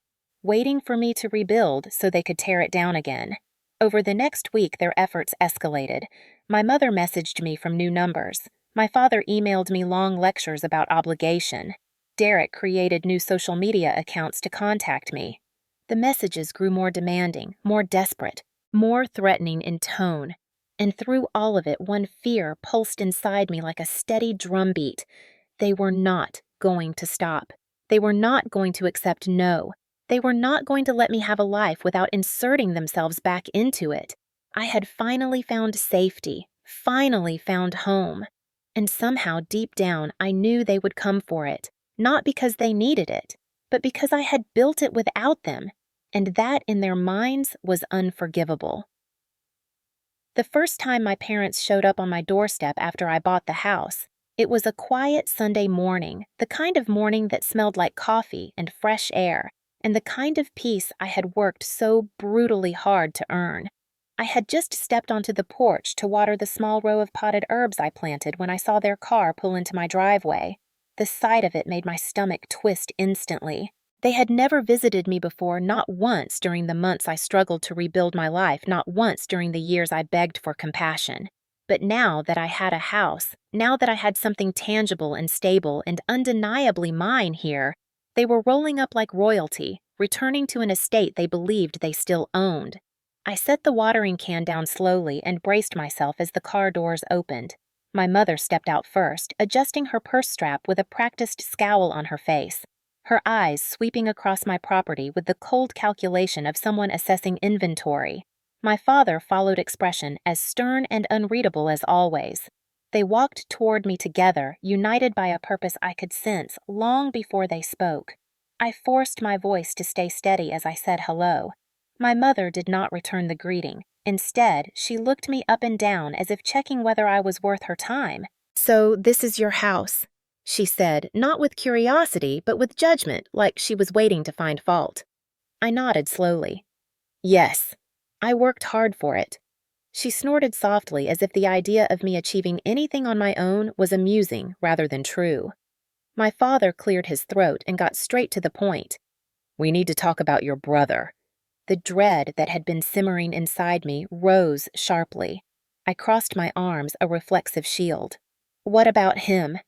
for me to rebuild so they could tear it down again. Over the next week, their efforts escalated. My mother messaged me from new numbers. My father emailed me long lectures about obligation. Derek created new social media accounts to contact me. The messages grew more demanding, more desperate, more threatening in tone. And through all of it, one fear pulsed inside me like a steady drumbeat. They were not going to stop. They were not going to accept no. They were not going to let me have a life without inserting themselves back into it. I had finally found safety, finally found home. And somehow, deep down, I knew they would come for it, not because they needed it, but because I had built it without them, and that in their minds was unforgivable. The first time my parents showed up on my doorstep after I bought the house, it was a quiet Sunday morning, the kind of morning that smelled like coffee and fresh air, and the kind of peace I had worked so brutally hard to earn. I had just stepped onto the porch to water the small row of potted herbs I planted when I saw their car pull into my driveway. The sight of it made my stomach twist instantly. They had never visited me before, not once during the months I struggled to rebuild my life, not once during the years I begged for compassion. But now that I had a house, now that I had something tangible and stable and undeniably mine here, they were rolling up like royalty, returning to an estate they believed they still owned. I set the watering can down slowly and braced myself as the car doors opened. My mother stepped out first, adjusting her purse strap with a practiced scowl on her face, her eyes sweeping across my property with the cold calculation of someone assessing inventory. My father followed expression as stern and unreadable as always. They walked toward me together, united by a purpose I could sense long before they spoke. I forced my voice to stay steady as I said hello. My mother did not return the greeting. Instead, she looked me up and down as if checking whether I was worth her time. "So this is your house," she said, not with curiosity, but with judgment, like she was waiting to find fault. I nodded slowly. "Yes, I worked hard for it." She snorted softly as if the idea of me achieving anything on my own was amusing rather than true. My father cleared his throat and got straight to the point. "We need to talk about your brother." The dread that had been simmering inside me rose sharply. I crossed my arms, a reflexive shield. "What about him?"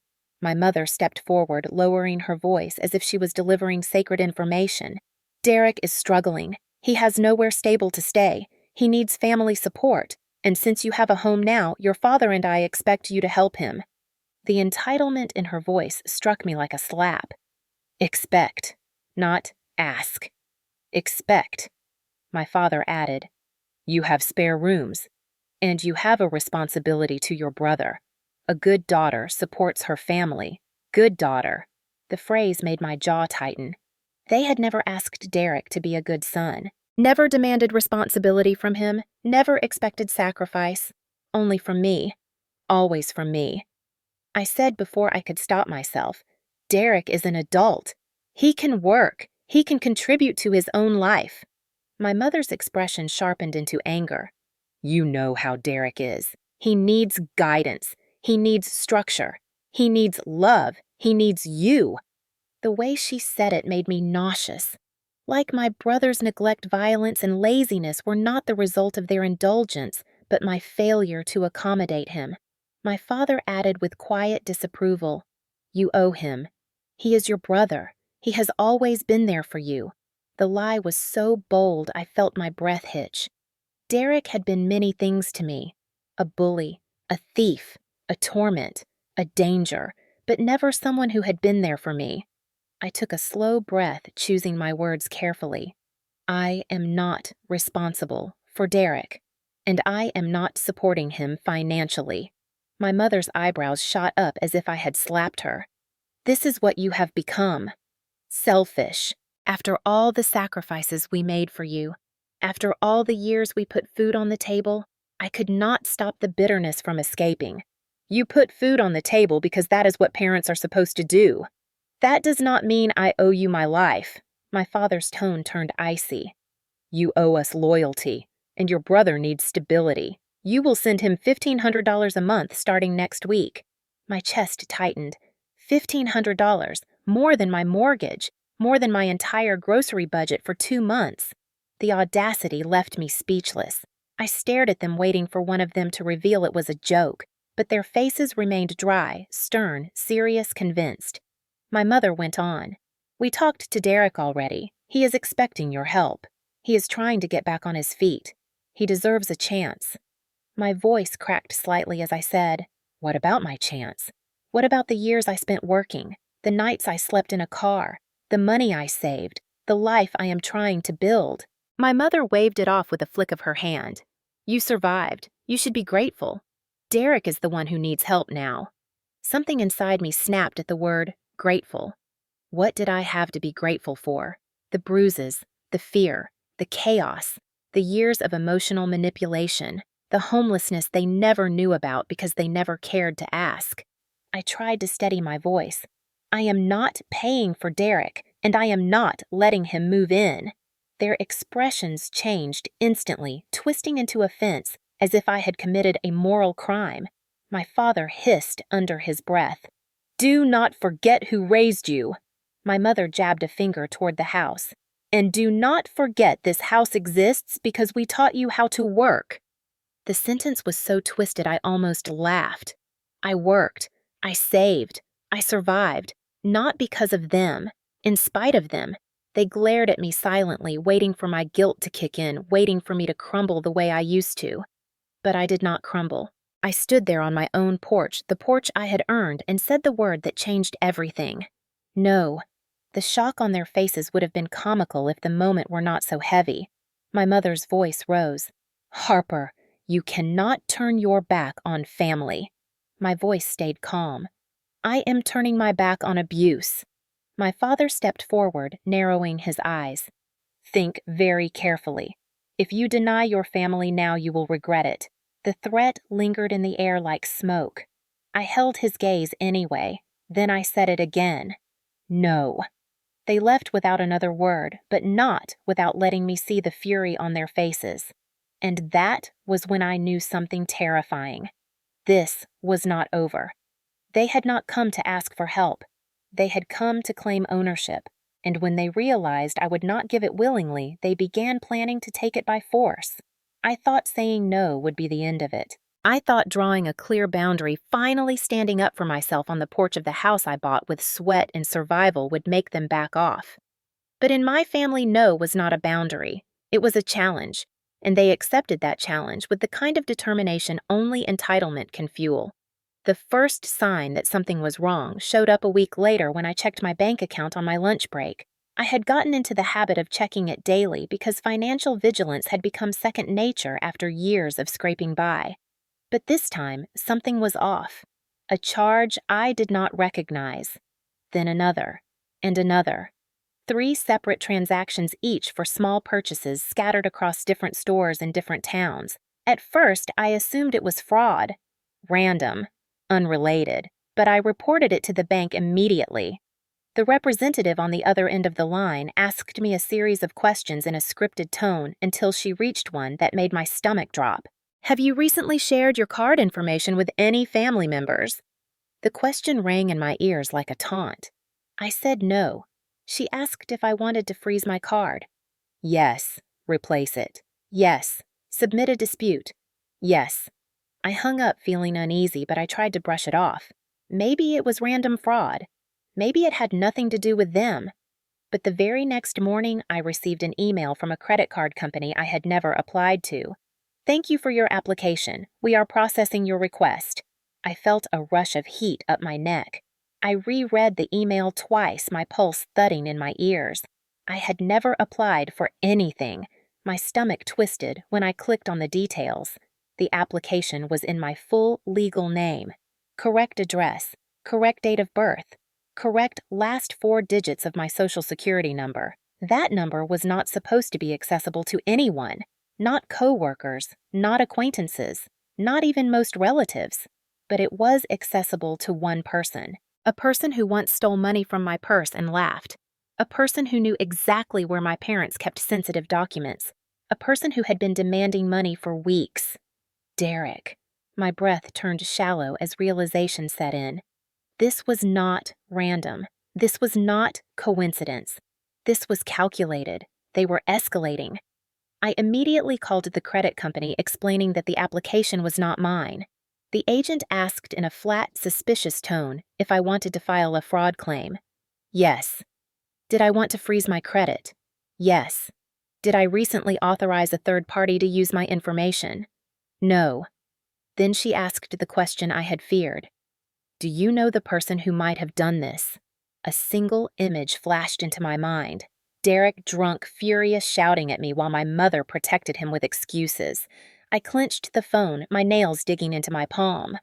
My mother stepped forward, lowering her voice as if she was delivering sacred information. "Derek is struggling. He has nowhere stable to stay. He needs family support. And since you have a home now, your father and I expect you to help him." The entitlement in her voice struck me like a slap. "Expect, not ask. Expect." My father added, "You have spare rooms, and you have a responsibility to your brother. A good daughter supports her family. Good daughter." The phrase made my jaw tighten. They had never asked Derek to be a good son, never demanded responsibility from him, never expected sacrifice. Only from me. Always from me. I said before I could stop myself, "Derek is an adult. He can work. He can contribute to his own life." My mother's expression sharpened into anger. "You know how Derek is. He needs guidance. He needs structure. He needs love. He needs you." The way she said it made me nauseous. Like my brother's neglect, violence, and laziness were not the result of their indulgence, but my failure to accommodate him. My father added with quiet disapproval, "You owe him. He is your brother. He has always been there for you." The lie was so bold I felt my breath hitch. Derek had been many things to me. A bully, a thief, a torment, a danger, but never someone who had been there for me. I took a slow breath, choosing my words carefully. I am not responsible for Derek, and I am not supporting him financially. My mother's eyebrows shot up as if I had slapped her. "This is what you have become. Selfish. After all the sacrifices we made for you." After all the years we put food on the table, I could not stop the bitterness from escaping. You put food on the table because that is what parents are supposed to do. That does not mean I owe you my life. My father's tone turned icy. You owe us loyalty, and your brother needs stability. You will send him $1,500 a month starting next week. My chest tightened. $1,500, more than my mortgage, more than my entire grocery budget for 2 months. The audacity left me speechless. I stared at them, waiting for one of them to reveal it was a joke, but their faces remained dry, stern, serious, convinced. My mother went on. We talked to Derek already. He is expecting your help. He is trying to get back on his feet. He deserves a chance. My voice cracked slightly as I said, what about my chance? What about the years I spent working, the nights I slept in a car, the money I saved, the life I am trying to build? My mother waved it off with a flick of her hand. You survived. You should be grateful. Derek is the one who needs help now. Something inside me snapped at the word grateful. What did I have to be grateful for? The bruises, the fear, the chaos, the years of emotional manipulation, the homelessness they never knew about because they never cared to ask. I tried to steady my voice. I am not paying for Derek, and I am not letting him move in. Their expressions changed instantly, twisting into offense, as if I had committed a moral crime. My father hissed under his breath. Do not forget who raised you. My mother jabbed a finger toward the house. And do not forget this house exists because we taught you how to work. The sentence was so twisted I almost laughed. I worked. I saved. I survived. Not because of them. In spite of them. They glared at me silently, waiting for my guilt to kick in, waiting for me to crumble the way I used to. But I did not crumble. I stood there on my own porch, the porch I had earned, and said the word that changed everything. No. The shock on their faces would have been comical if the moment were not so heavy. My mother's voice rose. Harper, you cannot turn your back on family. My voice stayed calm. I am turning my back on abuse. My father stepped forward, narrowing his eyes. Think very carefully. If you deny your family now, you will regret it. The threat lingered in the air like smoke. I held his gaze anyway. Then I said it again. No. They left without another word, but not without letting me see the fury on their faces. And that was when I knew something terrifying. This was not over. They had not come to ask for help. They had come to claim ownership, and when they realized I would not give it willingly, they began planning to take it by force. I thought saying no would be the end of it. I thought drawing a clear boundary, finally standing up for myself on the porch of the house I bought with sweat and survival would make them back off. But in my family, no was not a boundary. It was a challenge, and they accepted that challenge with the kind of determination only entitlement can fuel. The first sign that something was wrong showed up a week later when I checked my bank account on my lunch break. I had gotten into the habit of checking it daily because financial vigilance had become second nature after years of scraping by. But this time, something was off. A charge I did not recognize. Then another, and another. 3 separate transactions each for small purchases scattered across different stores in different towns. At first, I assumed it was fraud. Random. Unrelated, but I reported it to the bank immediately. The representative on the other end of the line asked me a series of questions in a scripted tone until she reached one that made my stomach drop. Have you recently shared your card information with any family members? The question rang in my ears like a taunt. I said no. She asked if I wanted to freeze my card. Yes. Replace it. Yes. Submit a dispute. Yes. I hung up feeling uneasy, but I tried to brush it off. Maybe it was random fraud. Maybe it had nothing to do with them. But the very next morning, I received an email from a credit card company I had never applied to. Thank you for your application. We are processing your request. I felt a rush of heat up my neck. I reread the email twice, my pulse thudding in my ears. I had never applied for anything. My stomach twisted when I clicked on the details. The application was in my full legal name. Correct address, correct date of birth, correct last 4 digits of my social security number. That number was not supposed to be accessible to anyone, not coworkers, not acquaintances, not even most relatives. But it was accessible to one person, a person who once stole money from my purse and laughed, a person who knew exactly where my parents kept sensitive documents, a person who had been demanding money for weeks. Derek. My breath turned shallow as realization set in. This was not random. This was not coincidence. This was calculated. They were escalating. I immediately called the credit company explaining that the application was not mine. The agent asked in a flat, suspicious tone if I wanted to file a fraud claim. Yes. Did I want to freeze my credit? Yes. Did I recently authorize a third party to use my information? No. Then she asked the question I had feared. Do you know the person who might have done this? A single image flashed into my mind. Derek drunk, furious, shouting at me while my mother protected him with excuses. I clenched the phone, my nails digging into my palm.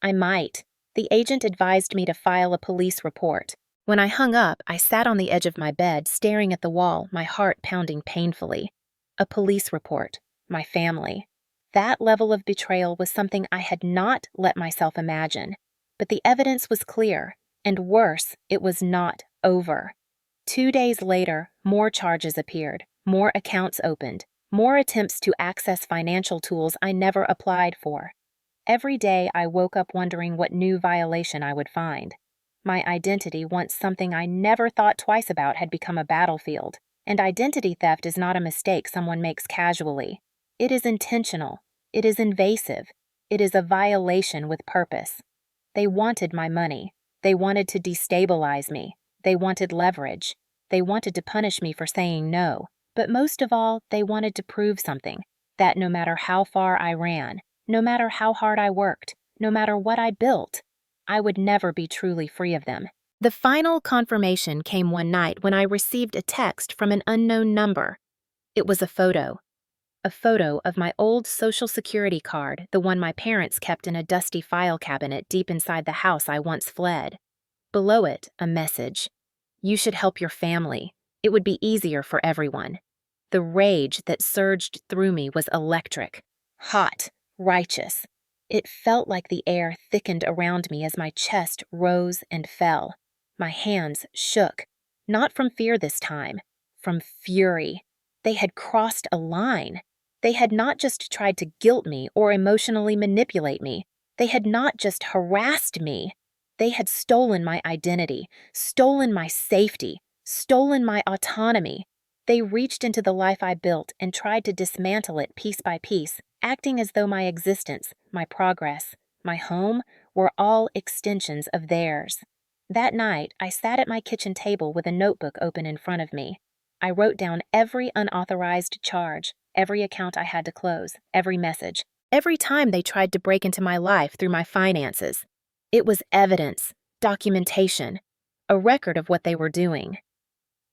I might. The agent advised me to file a police report. When I hung up, I sat on the edge of my bed, staring at the wall, my heart pounding painfully. A police report. My family. That level of betrayal was something I had not let myself imagine. But the evidence was clear, and worse, it was not over. 2 days later, more charges appeared, more accounts opened, more attempts to access financial tools I never applied for. Every day I woke up wondering what new violation I would find. My identity, once something I never thought twice about, had become a battlefield, and identity theft is not a mistake someone makes casually. It is intentional. It is invasive. It is a violation with purpose. They wanted my money. They wanted to destabilize me. They wanted leverage. They wanted to punish me for saying no. But most of all, they wanted to prove something, that no matter how far I ran, no matter how hard I worked, no matter what I built, I would never be truly free of them. The final confirmation came one night when I received a text from an unknown number. It was a photo of my old Social Security card, the one my parents kept in a dusty file cabinet deep inside the house I once fled. Below it, a message. You should help your family. It would be easier for everyone. The rage that surged through me was electric, hot, righteous. It felt like the air thickened around me as my chest rose and fell. My hands shook, not from fear this time, from fury. They had crossed a line. They had not just tried to guilt me or emotionally manipulate me. They had not just harassed me. They had stolen my identity, stolen my safety, stolen my autonomy. They reached into the life I built and tried to dismantle it piece by piece, acting as though my existence, my progress, my home were all extensions of theirs. That night, I sat at my kitchen table with a notebook open in front of me. I wrote down every unauthorized charge, every account I had to close, every message, every time they tried to break into my life through my finances. It was evidence, documentation, a record of what they were doing.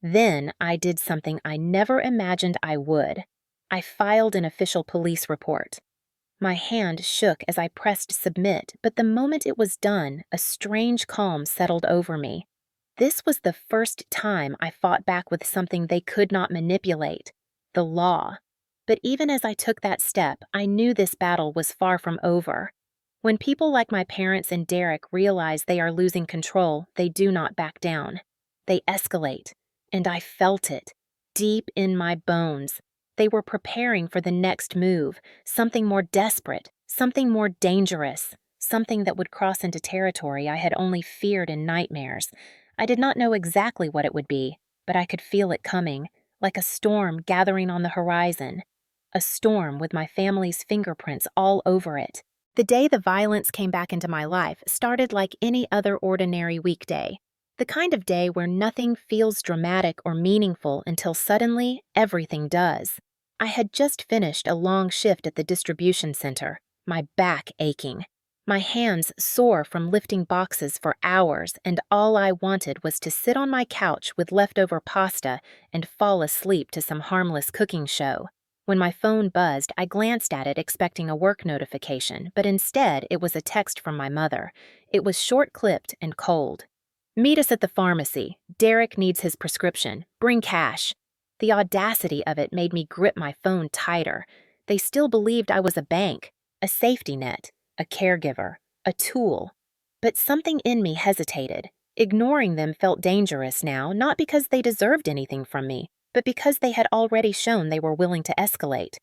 Then I did something I never imagined I would. I filed an official police report. My hand shook as I pressed submit, but the moment it was done, a strange calm settled over me. This was the first time I fought back with something they could not manipulate, the law. But even as I took that step, I knew this battle was far from over. When people like my parents and Derek realize they are losing control, they do not back down. They escalate, and I felt it, deep in my bones. They were preparing for the next move, something more desperate, something more dangerous, something that would cross into territory I had only feared in nightmares. I did not know exactly what it would be, but I could feel it coming, like a storm gathering on the horizon. A storm with my family's fingerprints all over it. The day the violence came back into my life started like any other ordinary weekday. The kind of day where nothing feels dramatic or meaningful until suddenly everything does. I had just finished a long shift at the distribution center, my back aching. My hands sore from lifting boxes for hours, and all I wanted was to sit on my couch with leftover pasta and fall asleep to some harmless cooking show. When my phone buzzed, I glanced at it expecting a work notification, but instead it was a text from my mother. It was short-clipped and cold. Meet us at the pharmacy. Derek needs his prescription. Bring cash. The audacity of it made me grip my phone tighter. They still believed I was a bank, a safety net, a caregiver, a tool. But something in me hesitated. Ignoring them felt dangerous now, not because they deserved anything from me, but because they had already shown they were willing to escalate.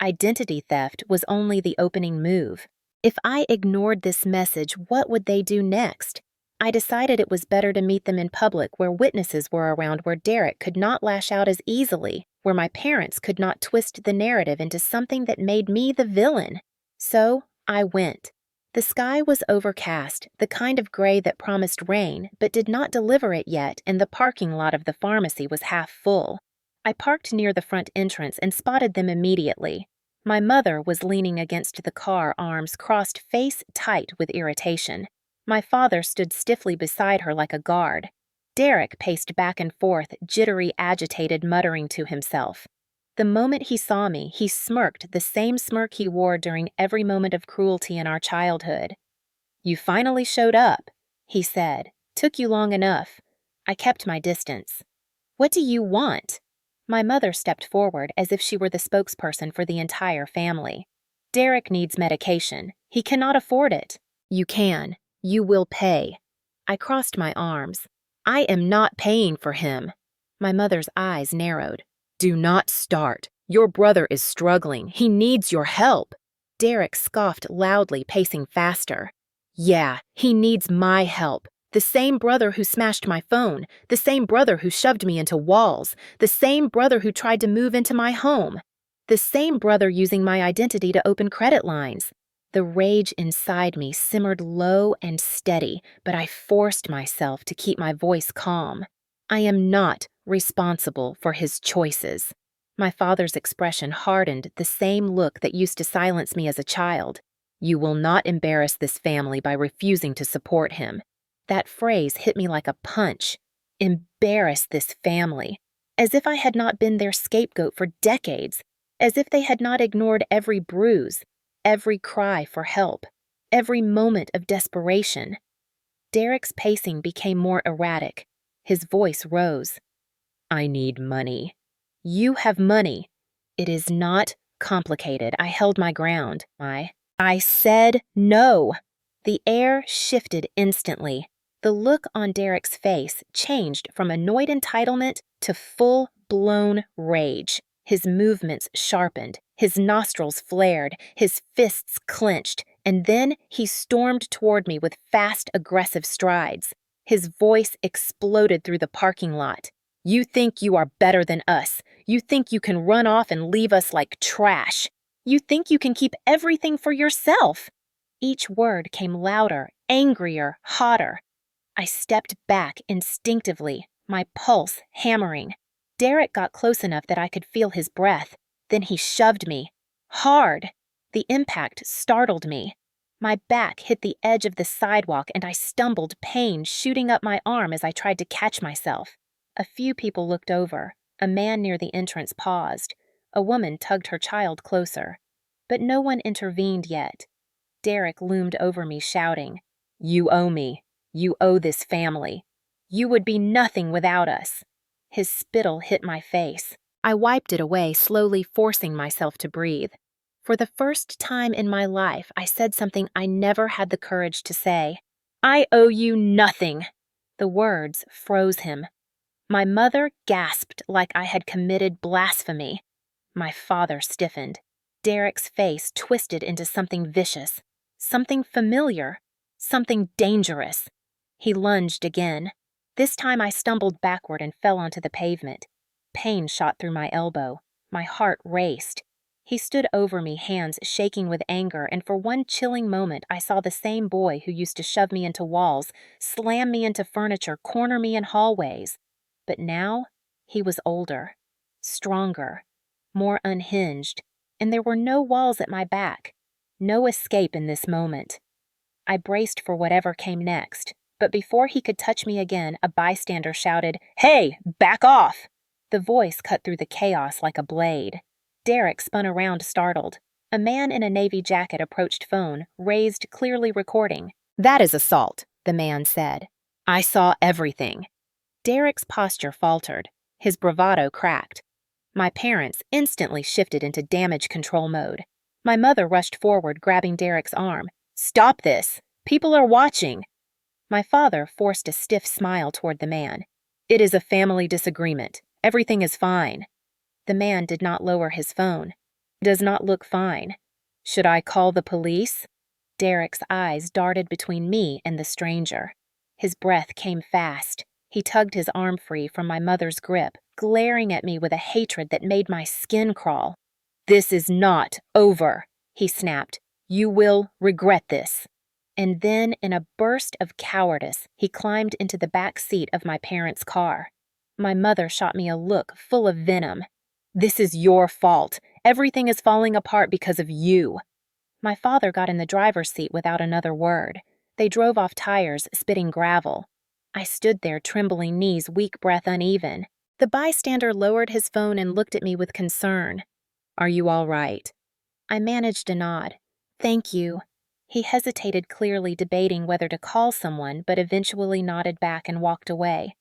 Identity theft was only the opening move. If I ignored this message, what would they do next? I decided it was better to meet them in public where witnesses were around, where Derek could not lash out as easily, where my parents could not twist the narrative into something that made me the villain. So I went. The sky was overcast, the kind of gray that promised rain but did not deliver it yet, and the parking lot of the pharmacy was half full. I parked near the front entrance and spotted them immediately. My mother was leaning against the car, arms crossed, face tight with irritation. My father stood stiffly beside her like a guard. Derek paced back and forth, jittery, agitated, muttering to himself. The moment he saw me, he smirked the same smirk he wore during every moment of cruelty in our childhood. "You finally showed up," he said. "Took you long enough." I kept my distance. "What do you want?" My mother stepped forward as if she were the spokesperson for the entire family. "Derek needs medication. He cannot afford it." "You can. You will pay." I crossed my arms. "I am not paying for him." My mother's eyes narrowed. "Do not start. Your brother is struggling. He needs your help." Derek scoffed loudly, pacing faster. "Yeah, he needs my help. The same brother who smashed my phone, the same brother who shoved me into walls, the same brother who tried to move into my home, the same brother using my identity to open credit lines." The rage inside me simmered low and steady, but I forced myself to keep my voice calm. I am not responsible for his choices. My father's expression hardened, the same look that used to silence me as a child. "You will not embarrass this family by refusing to support him." That phrase hit me like a punch. Embarrass this family. As if I had not been their scapegoat for decades. As if they had not ignored every bruise, every cry for help, every moment of desperation. Derek's pacing became more erratic. His voice rose. "I need money." "You have money." "It is not complicated." I held my ground. I said no. The air shifted instantly. The look on Derek's face changed from annoyed entitlement to full-blown rage. His movements sharpened, his nostrils flared, his fists clenched, and then he stormed toward me with fast, aggressive strides. His voice exploded through the parking lot. "You think you are better than us. You think you can run off and leave us like trash. You think you can keep everything for yourself." Each word came louder, angrier, hotter. I stepped back instinctively, my pulse hammering. Derek got close enough that I could feel his breath. Then he shoved me. Hard. The impact startled me. My back hit the edge of the sidewalk and I stumbled, pain shooting up my arm as I tried to catch myself. A few people looked over. A man near the entrance paused. A woman tugged her child closer. But no one intervened yet. Derek loomed over me, shouting, "You owe me. You owe this family. You would be nothing without us." His spittle hit my face. I wiped it away, slowly forcing myself to breathe. For the first time in my life, I said something I never had the courage to say. "I owe you nothing." The words froze him. My mother gasped like I had committed blasphemy. My father stiffened. Derek's face twisted into something vicious, something familiar, something dangerous. He lunged again. This time I stumbled backward and fell onto the pavement. Pain shot through my elbow. My heart raced. He stood over me, hands shaking with anger, and for one chilling moment I saw the same boy who used to shove me into walls, slam me into furniture, corner me in hallways. But now he was older, stronger, more unhinged, and there were no walls at my back, no escape in this moment. I braced for whatever came next. But before he could touch me again, a bystander shouted, "Hey, back off!" The voice cut through the chaos like a blade. Derek spun around, startled. A man in a navy jacket approached phone, raised, clearly recording. "That is assault," the man said. "I saw everything." Derek's posture faltered. His bravado cracked. My parents instantly shifted into damage control mode. My mother rushed forward, grabbing Derek's arm. "Stop this! People are watching!" My father forced a stiff smile toward the man. "It is a family disagreement. Everything is fine." The man did not lower his phone. "Does not look fine. Should I call the police?" Derek's eyes darted between me and the stranger. His breath came fast. He tugged his arm free from my mother's grip, glaring at me with a hatred that made my skin crawl. "This is not over," he snapped. "You will regret this." And then, in a burst of cowardice, he climbed into the back seat of my parents' car. My mother shot me a look full of venom. "This is your fault. Everything is falling apart because of you." My father got in the driver's seat without another word. They drove off tires, spitting gravel. I stood there, trembling knees, weak breath uneven. The bystander lowered his phone and looked at me with concern. "Are you all right?" I managed a nod. "Thank you." He hesitated, clearly debating whether to call someone, but eventually nodded back and walked away.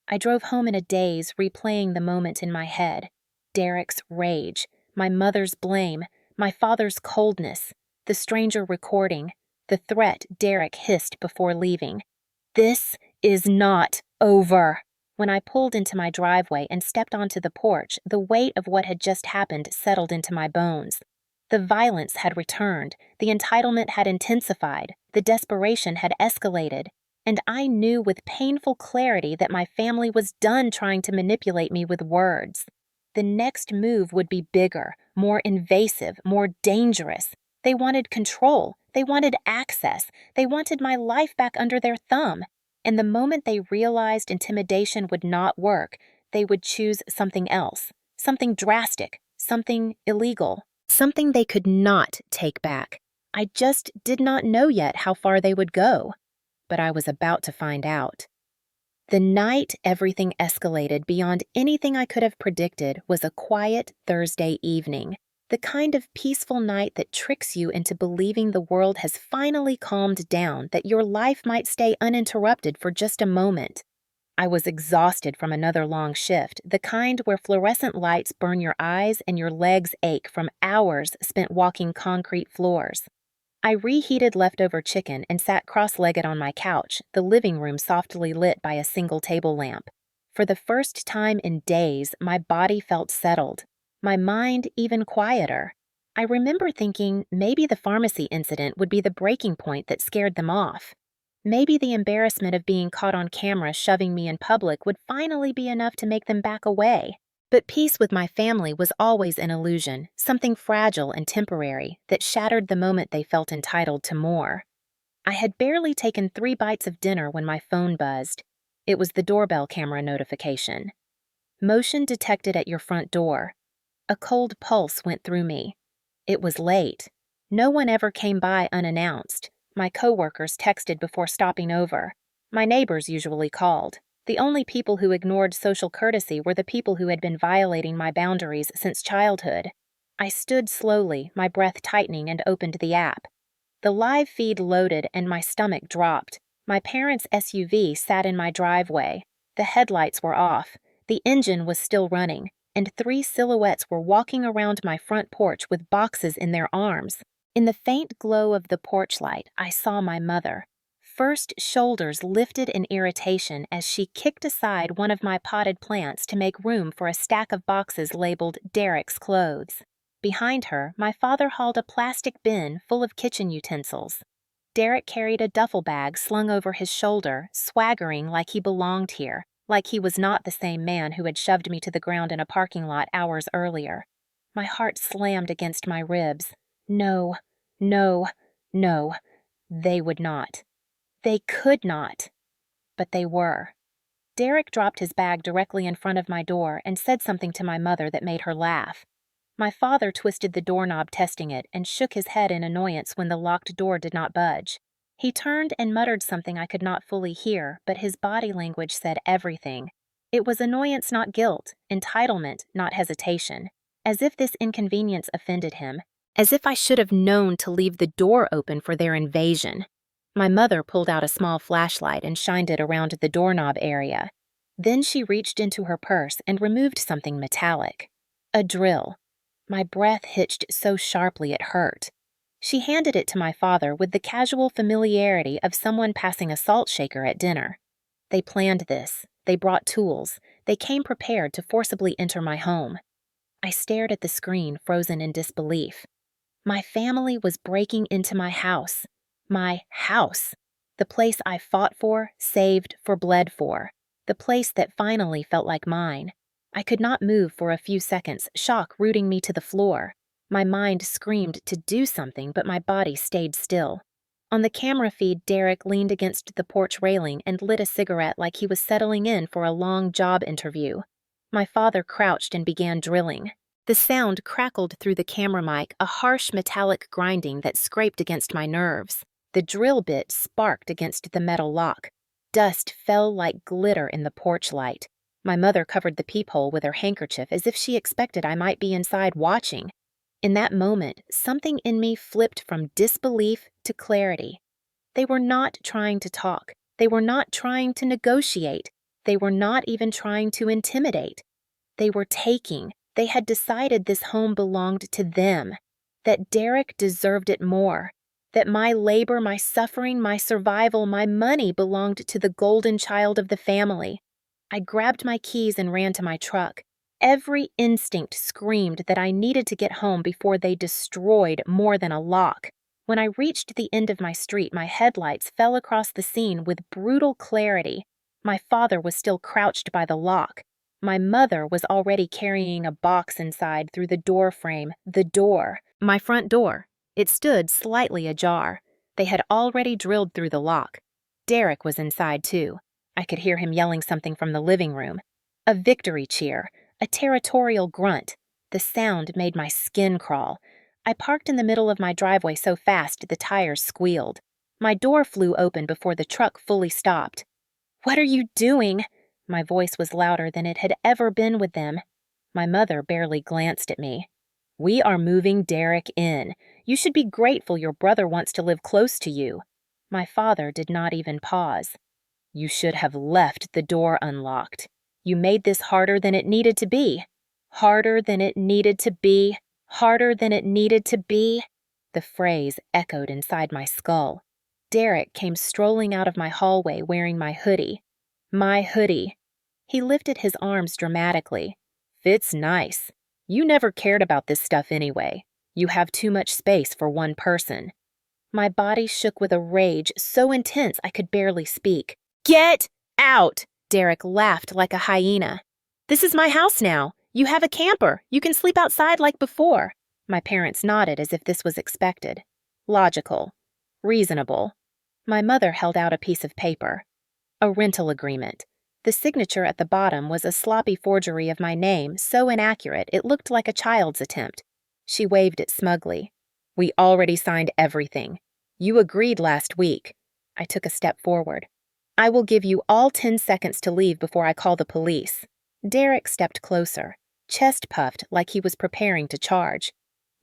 I drove home in a daze, replaying the moment in my head. Derek's rage, my mother's blame, my father's coldness, the stranger recording, the threat Derek hissed before leaving. This is not over. When I pulled into my driveway and stepped onto the porch, the weight of what had just happened settled into my bones. The violence had returned, the entitlement had intensified, the desperation had escalated, and I knew with painful clarity that my family was done trying to manipulate me with words. The next move would be bigger, more invasive, more dangerous. They wanted control, they wanted access, they wanted my life back under their thumb. And the moment they realized intimidation would not work, they would choose something else, something drastic, something illegal. Something they could not take back. I just did not know yet how far they would go. But I was about to find out. The night everything escalated beyond anything I could have predicted was a quiet Thursday evening. The kind of peaceful night that tricks you into believing the world has finally calmed down, that your life might stay uninterrupted for just a moment. I was exhausted from another long shift, the kind where fluorescent lights burn your eyes and your legs ache from hours spent walking concrete floors. I reheated leftover chicken and sat cross-legged on my couch, the living room softly lit by a single table lamp. For the first time in days, my body felt settled, my mind even quieter. I remember thinking maybe the pharmacy incident would be the breaking point that scared them off. Maybe the embarrassment of being caught on camera shoving me in public would finally be enough to make them back away. But peace with my family was always an illusion, something fragile and temporary that shattered the moment they felt entitled to more. I had barely taken 3 bites of dinner when my phone buzzed. It was the doorbell camera notification. "Motion detected at your front door." A cold pulse went through me. It was late. No one ever came by unannounced. My coworkers texted before stopping over. My neighbors usually called. The only people who ignored social courtesy were the people who had been violating my boundaries since childhood. I stood slowly, my breath tightening, and opened the app. The live feed loaded and my stomach dropped. My parents' SUV sat in my driveway. The headlights were off. The engine was still running, and 3 silhouettes were walking around my front porch with boxes in their arms. In the faint glow of the porch light, I saw my mother. First, shoulders lifted in irritation as she kicked aside one of my potted plants to make room for a stack of boxes labeled Derek's clothes. Behind her, my father hauled a plastic bin full of kitchen utensils. Derek carried a duffel bag slung over his shoulder, swaggering like he belonged here, like he was not the same man who had shoved me to the ground in a parking lot hours earlier. My heart slammed against my ribs. No, no, no, they would not. They could not. But they were. Derek dropped his bag directly in front of my door and said something to my mother that made her laugh. My father twisted the doorknob testing it and shook his head in annoyance when the locked door did not budge. He turned and muttered something I could not fully hear, but his body language said everything. It was annoyance, not guilt, entitlement, not hesitation, as if this inconvenience offended him. As if I should have known to leave the door open for their invasion. My mother pulled out a small flashlight and shined it around the doorknob area. Then she reached into her purse and removed something metallic. A drill. My breath hitched so sharply it hurt. She handed it to my father with the casual familiarity of someone passing a salt shaker at dinner. They planned this. They brought tools. They came prepared to forcibly enter my home. I stared at the screen, frozen in disbelief. My family was breaking into my house. My house. The place I fought for, saved for, bled for. The place that finally felt like mine. I could not move for a few seconds, shock rooting me to the floor. My mind screamed to do something, but my body stayed still. On the camera feed, Derek leaned against the porch railing and lit a cigarette like he was settling in for a long job interview. My father crouched and began drilling. The sound crackled through the camera mic, a harsh metallic grinding that scraped against my nerves. The drill bit sparked against the metal lock. Dust fell like glitter in the porch light. My mother covered the peephole with her handkerchief as if she expected I might be inside watching. In that moment, something in me flipped from disbelief to clarity. They were not trying to talk. They were not trying to negotiate. They were not even trying to intimidate. They were taking. They had decided this home belonged to them, that Derek deserved it more, that my labor, my suffering, my survival, my money belonged to the golden child of the family. I grabbed my keys and ran to my truck. Every instinct screamed that I needed to get home before they destroyed more than a lock. When I reached the end of my street, my headlights fell across the scene with brutal clarity. My father was still crouched by the lock. My mother was already carrying a box inside through the door frame, the door. My front door. It stood slightly ajar. They had already drilled through the lock. Derek was inside too. I could hear him yelling something from the living room. A victory cheer, a territorial grunt. The sound made my skin crawl. I parked in the middle of my driveway so fast the tires squealed. My door flew open before the truck fully stopped. "What are you doing?" My voice was louder than it had ever been with them. My mother barely glanced at me. "We are moving Derek in. You should be grateful your brother wants to live close to you." My father did not even pause. "You should have left the door unlocked. You made this harder than it needed to be. Harder than it needed to be. Harder than it needed to be." The phrase echoed inside my skull. Derek came strolling out of my hallway wearing my hoodie. My hoodie. He lifted his arms dramatically. "Fits nice. You never cared about this stuff anyway. You have too much space for one person." My body shook with a rage so intense I could barely speak. "Get out!" Derek laughed like a hyena. "This is my house now. You have a camper. You can sleep outside like before." My parents nodded as if this was expected. Logical. Reasonable. My mother held out a piece of paper. A rental agreement. The signature at the bottom was a sloppy forgery of my name, so inaccurate it looked like a child's attempt. She waved it smugly. "We already signed everything. You agreed last week." I took a step forward. "I will give you all 10 seconds to leave before I call the police." Derek stepped closer, chest puffed like he was preparing to charge.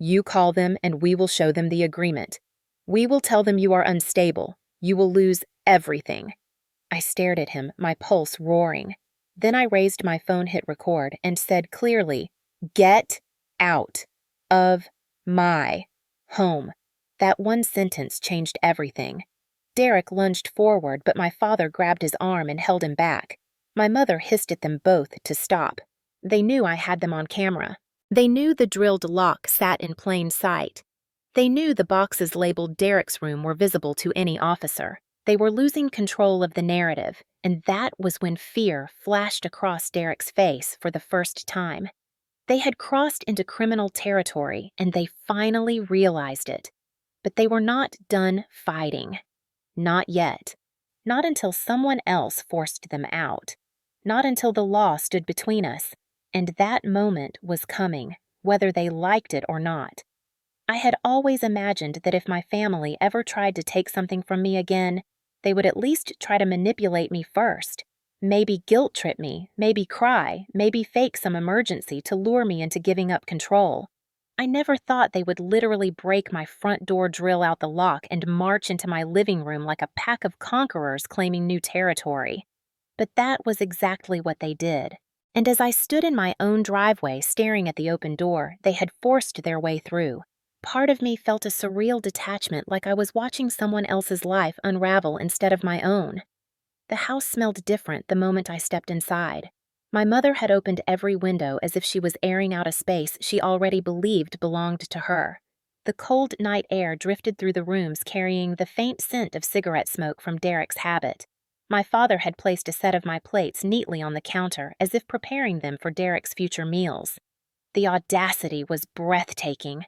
"You call them and we will show them the agreement. We will tell them you are unstable. You will lose everything." I stared at him, my pulse roaring. Then I raised my phone, hit record, and said clearly, "Get out of my home." That one sentence changed everything. Derek lunged forward, but my father grabbed his arm and held him back. My mother hissed at them both to stop. They knew I had them on camera. They knew the drilled lock sat in plain sight. They knew the boxes labeled Derek's room were visible to any officer. They were losing control of the narrative, and that was when fear flashed across Derek's face for the first time. They had crossed into criminal territory, and they finally realized it. But they were not done fighting. Not yet. Not until someone else forced them out. Not until the law stood between us. And that moment was coming, whether they liked it or not. I had always imagined that if my family ever tried to take something from me again, they would at least try to manipulate me first. Maybe guilt trip me, maybe cry, maybe fake some emergency to lure me into giving up control. I never thought they would literally break my front door, drill out the lock, and march into my living room like a pack of conquerors claiming new territory. But that was exactly what they did. And as I stood in my own driveway staring at the open door, they had forced their way through. Part of me felt a surreal detachment, like I was watching someone else's life unravel instead of my own. The house smelled different the moment I stepped inside. My mother had opened every window as if she was airing out a space she already believed belonged to her. The cold night air drifted through the rooms, carrying the faint scent of cigarette smoke from Derek's habit. My father had placed a set of my plates neatly on the counter, as if preparing them for Derek's future meals. The audacity was breathtaking.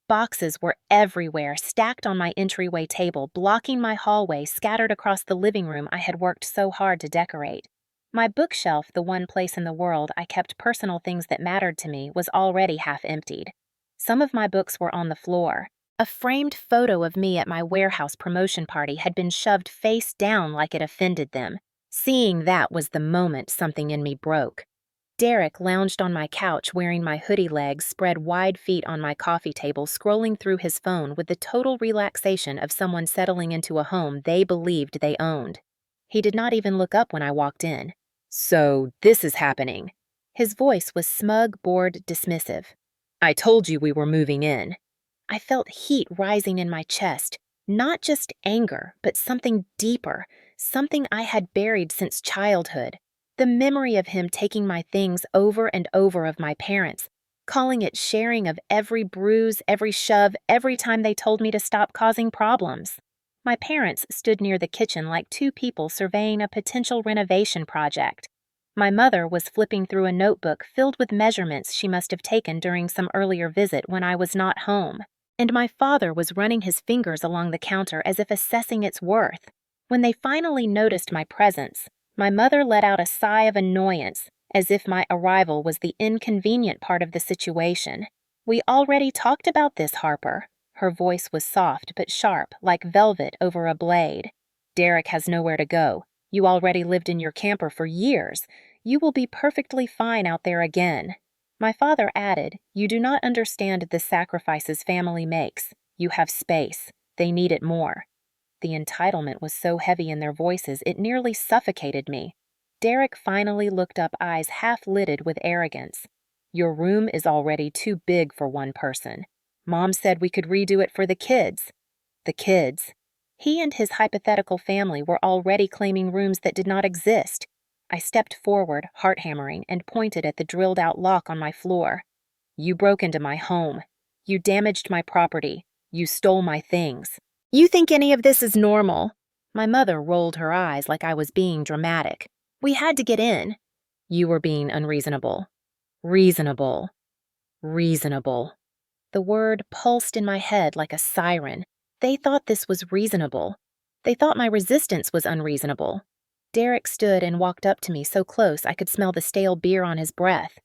Boxes were everywhere, stacked on my entryway table, blocking my hallway, scattered across the living room I had worked so hard to decorate. My bookshelf, the one place in the world I kept personal things that mattered to me, was already half emptied. Some of my books were on the floor. A framed photo of me at my warehouse promotion party had been shoved face down like it offended them. Seeing that was the moment something in me broke. Derek lounged on my couch wearing my hoodie legs spread wide feet on my coffee table, scrolling through his phone with the total relaxation of someone settling into a home they believed they owned. He did not even look up when I walked in. "So, this is happening." His voice was smug, bored, dismissive. "I told you we were moving in." I felt heat rising in my chest, not just anger, but something deeper, something I had buried since childhood. The memory of him taking my things over and over of my parents, calling it sharing of every bruise, every shove, every time they told me to stop causing problems. My parents stood near the kitchen like two people surveying a potential renovation project. My mother was flipping through a notebook filled with measurements she must have taken during some earlier visit when I was not home. And my father was running his fingers along the counter as if assessing its worth. When they finally noticed my presence, my mother let out a sigh of annoyance, as if my arrival was the inconvenient part of the situation. "We already talked about this, Harper." Her voice was soft but sharp, like velvet over a blade. "Derek has nowhere to go. You already lived in your camper for years. You will be perfectly fine out there again." My father added, "You do not understand the sacrifices family makes. You have space. They need it more." The entitlement was so heavy in their voices it nearly suffocated me. Derek finally looked up, eyes half-lidded with arrogance. "Your room is already too big for one person. Mom said we could redo it for the kids." The kids. He and his hypothetical family were already claiming rooms that did not exist. I stepped forward, heart hammering, and pointed at the drilled-out lock on my floor. "You broke into my home. You damaged my property. You stole my things. You think any of this is normal?" My mother rolled her eyes like I was being dramatic. "We had to get in." "You were being unreasonable." "Reasonable. Reasonable." The word pulsed in my head like a siren. They thought this was reasonable. They thought my resistance was unreasonable. Derek stood and walked up to me so close I could smell the stale beer on his breath.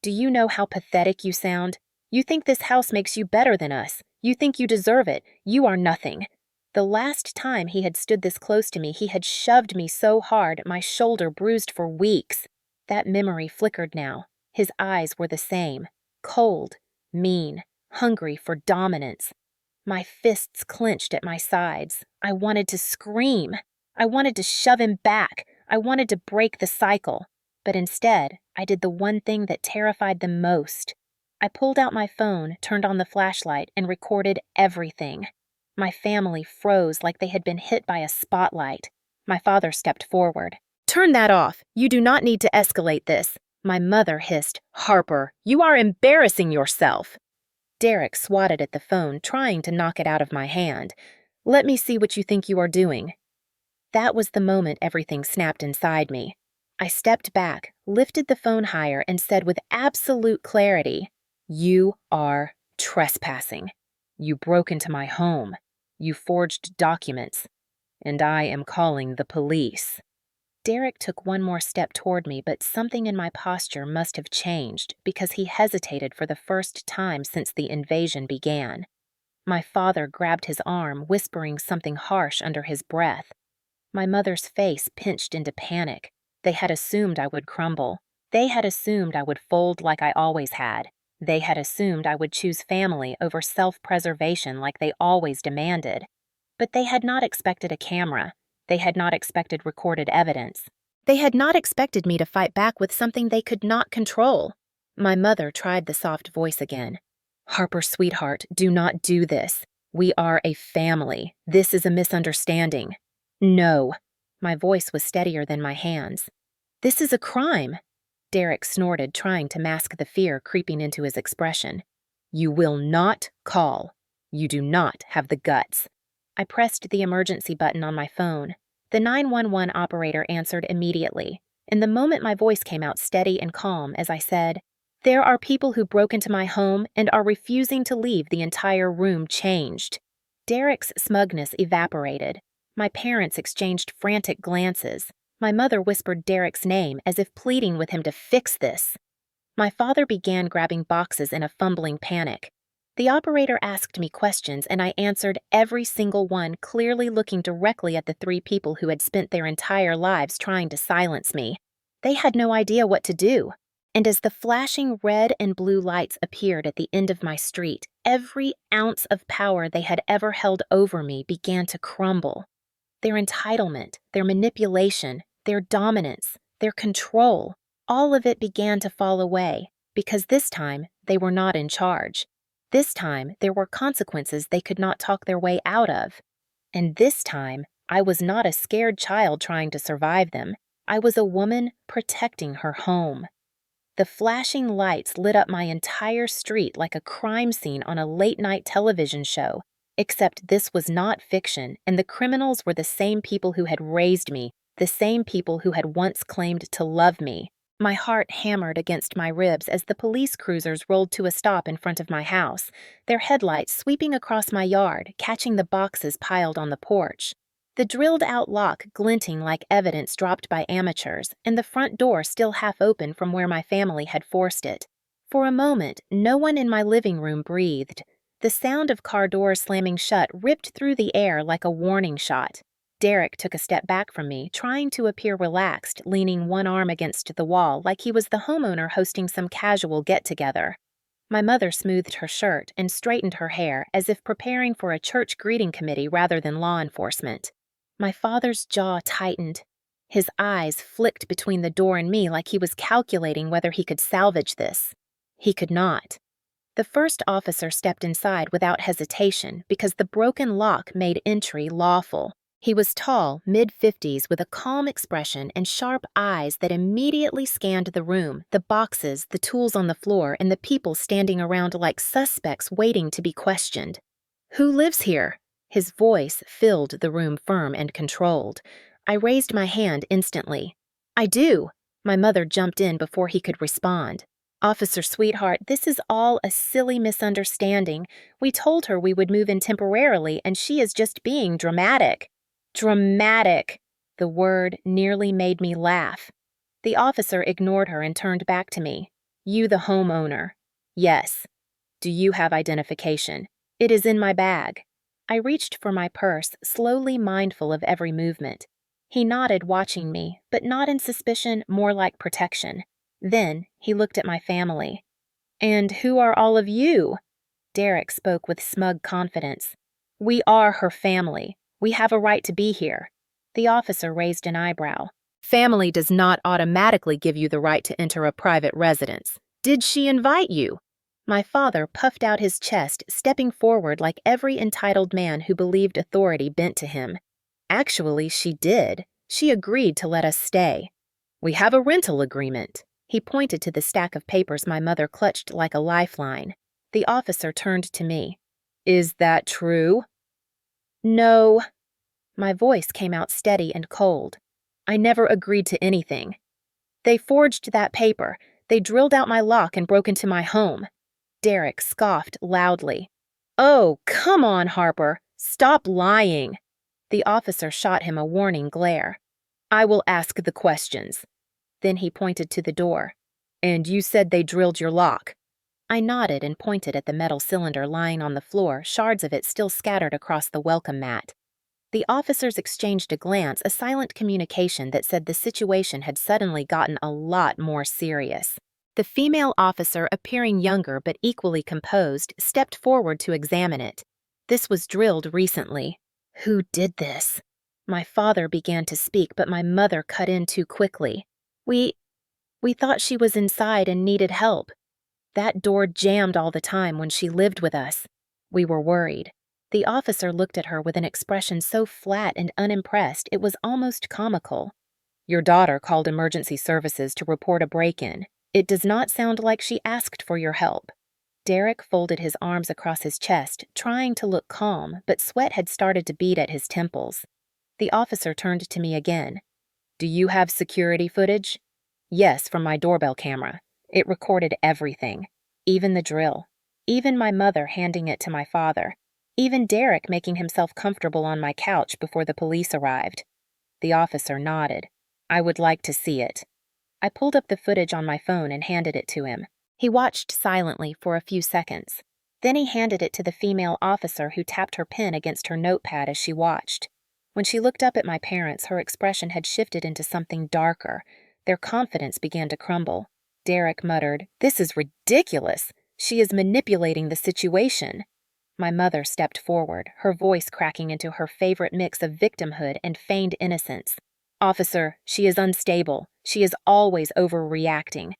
"Do you know how pathetic you sound? You think this house makes you better than us. You think you deserve it. You are nothing." The last time he had stood this close to me, he had shoved me so hard my shoulder bruised for weeks. That memory flickered now. His eyes were the same. Cold, mean, hungry for dominance. My fists clenched at my sides. I wanted to scream. I wanted to shove him back. I wanted to break the cycle. But instead, I did the one thing that terrified them most. I pulled out my phone, turned on the flashlight, and recorded everything. My family froze like they had been hit by a spotlight. My father stepped forward. "Turn that off. You do not need to escalate this." My mother hissed, "Harper, you are embarrassing yourself." Derek swatted at the phone, trying to knock it out of my hand. "Let me see what you think you are doing." That was the moment everything snapped inside me. I stepped back, lifted the phone higher, and said with absolute clarity, "You are trespassing. You broke into my home. You forged documents. And I am calling the police." Derek took one more step toward me, but something in my posture must have changed because he hesitated for the first time since the invasion began. My father grabbed his arm, whispering something harsh under his breath. My mother's face pinched into panic. They had assumed I would crumble. They had assumed I would fold like I always had. They had assumed I would choose family over self-preservation like they always demanded. But they had not expected a camera. They had not expected recorded evidence. They had not expected me to fight back with something they could not control. My mother tried the soft voice again. "Harper, sweetheart, do not do this. We are a family. This is a misunderstanding." "No." My voice was steadier than my hands. "This is a crime." Derek snorted, trying to mask the fear creeping into his expression. "You will not call. You do not have the guts." I pressed the emergency button on my phone. The 911 operator answered immediately. In the moment, my voice came out steady and calm as I said, "There are people who broke into my home and are refusing to leave. The entire room changed." Derek's smugness evaporated. My parents exchanged frantic glances. My mother whispered Derek's name as if pleading with him to fix this. My father began grabbing boxes in a fumbling panic. The operator asked me questions and I answered every single one, clearly looking directly at the three people who had spent their entire lives trying to silence me. They had no idea what to do. And as the flashing red and blue lights appeared at the end of my street, every ounce of power they had ever held over me began to crumble. Their entitlement, their manipulation, their dominance, their control, all of it began to fall away, because this time they were not in charge. This time there were consequences they could not talk their way out of. And this time I was not a scared child trying to survive them. I was a woman protecting her home. The flashing lights lit up my entire street like a crime scene on a late-night television show, except this was not fiction, and the criminals were the same people who had raised me, the same people who had once claimed to love me. My heart hammered against my ribs as the police cruisers rolled to a stop in front of my house, their headlights sweeping across my yard, catching the boxes piled on the porch. The drilled-out lock glinting like evidence dropped by amateurs, and the front door still half open from where my family had forced it. For a moment, no one in my living room breathed. The sound of car doors slamming shut ripped through the air like a warning shot. Derek took a step back from me, trying to appear relaxed, leaning one arm against the wall like he was the homeowner hosting some casual get-together. My mother smoothed her shirt and straightened her hair as if preparing for a church greeting committee rather than law enforcement. My father's jaw tightened. His eyes flicked between the door and me like he was calculating whether he could salvage this. He could not. The first officer stepped inside without hesitation because the broken lock made entry lawful. He was tall, mid-50s, with a calm expression and sharp eyes that immediately scanned the room, the boxes, the tools on the floor, and the people standing around like suspects waiting to be questioned. "Who lives here?" His voice filled the room firm and controlled. I raised my hand instantly. "I do." My mother jumped in before he could respond. "Officer Sweetheart, this is all a silly misunderstanding. We told her we would move in temporarily, and she is just being dramatic." Dramatic! The word nearly made me laugh. The officer ignored her and turned back to me. "You the homeowner?" "Yes." "Do you have identification?" "It is in my bag." I reached for my purse, slowly mindful of every movement. He nodded, watching me, but not in suspicion, more like protection. Then he looked at my family. "And who are all of you?" Derek spoke with smug confidence. "We are her family. We have a right to be here." The officer raised an eyebrow. "Family does not automatically give you the right to enter a private residence. Did she invite you?" My father puffed out his chest, stepping forward like every entitled man who believed authority bent to him. "Actually, she did. She agreed to let us stay. We have a rental agreement." He pointed to the stack of papers my mother clutched like a lifeline. The officer turned to me. "Is that true?" "No." My voice came out steady and cold. "I never agreed to anything. They forged that paper. They drilled out my lock and broke into my home." Derek scoffed loudly. "Oh, come on, Harper. Stop lying." The officer shot him a warning glare. "I will ask the questions." Then he pointed to the door. "And you said they drilled your lock?" I nodded and pointed at the metal cylinder lying on the floor, shards of it still scattered across the welcome mat. The officers exchanged a glance, a silent communication that said the situation had suddenly gotten a lot more serious. The female officer, appearing younger but equally composed, stepped forward to examine it. "This was drilled recently." "Who did this?" My father began to speak, but my mother cut in too quickly. We thought she was inside and needed help. That door jammed all the time when she lived with us. We were worried. The officer looked at her with an expression so flat and unimpressed it was almost comical. Your daughter called emergency services to report a break-in. It does not sound like she asked for your help. Derek folded his arms across his chest, trying to look calm, but sweat had started to bead at his temples. The officer turned to me again. Do you have security footage? Yes, from my doorbell camera. It recorded everything. Even the drill. Even my mother handing it to my father. Even Derek making himself comfortable on my couch before the police arrived. The officer nodded. I would like to see it. I pulled up the footage on my phone and handed it to him. He watched silently for a few seconds. Then he handed it to the female officer who tapped her pen against her notepad as she watched. When she looked up at my parents, her expression had shifted into something darker. Their confidence began to crumble. Derek muttered, "This is ridiculous. She is manipulating the situation." My mother stepped forward, her voice cracking into her favorite mix of victimhood and feigned innocence. "Officer, she is unstable. She is always overreacting.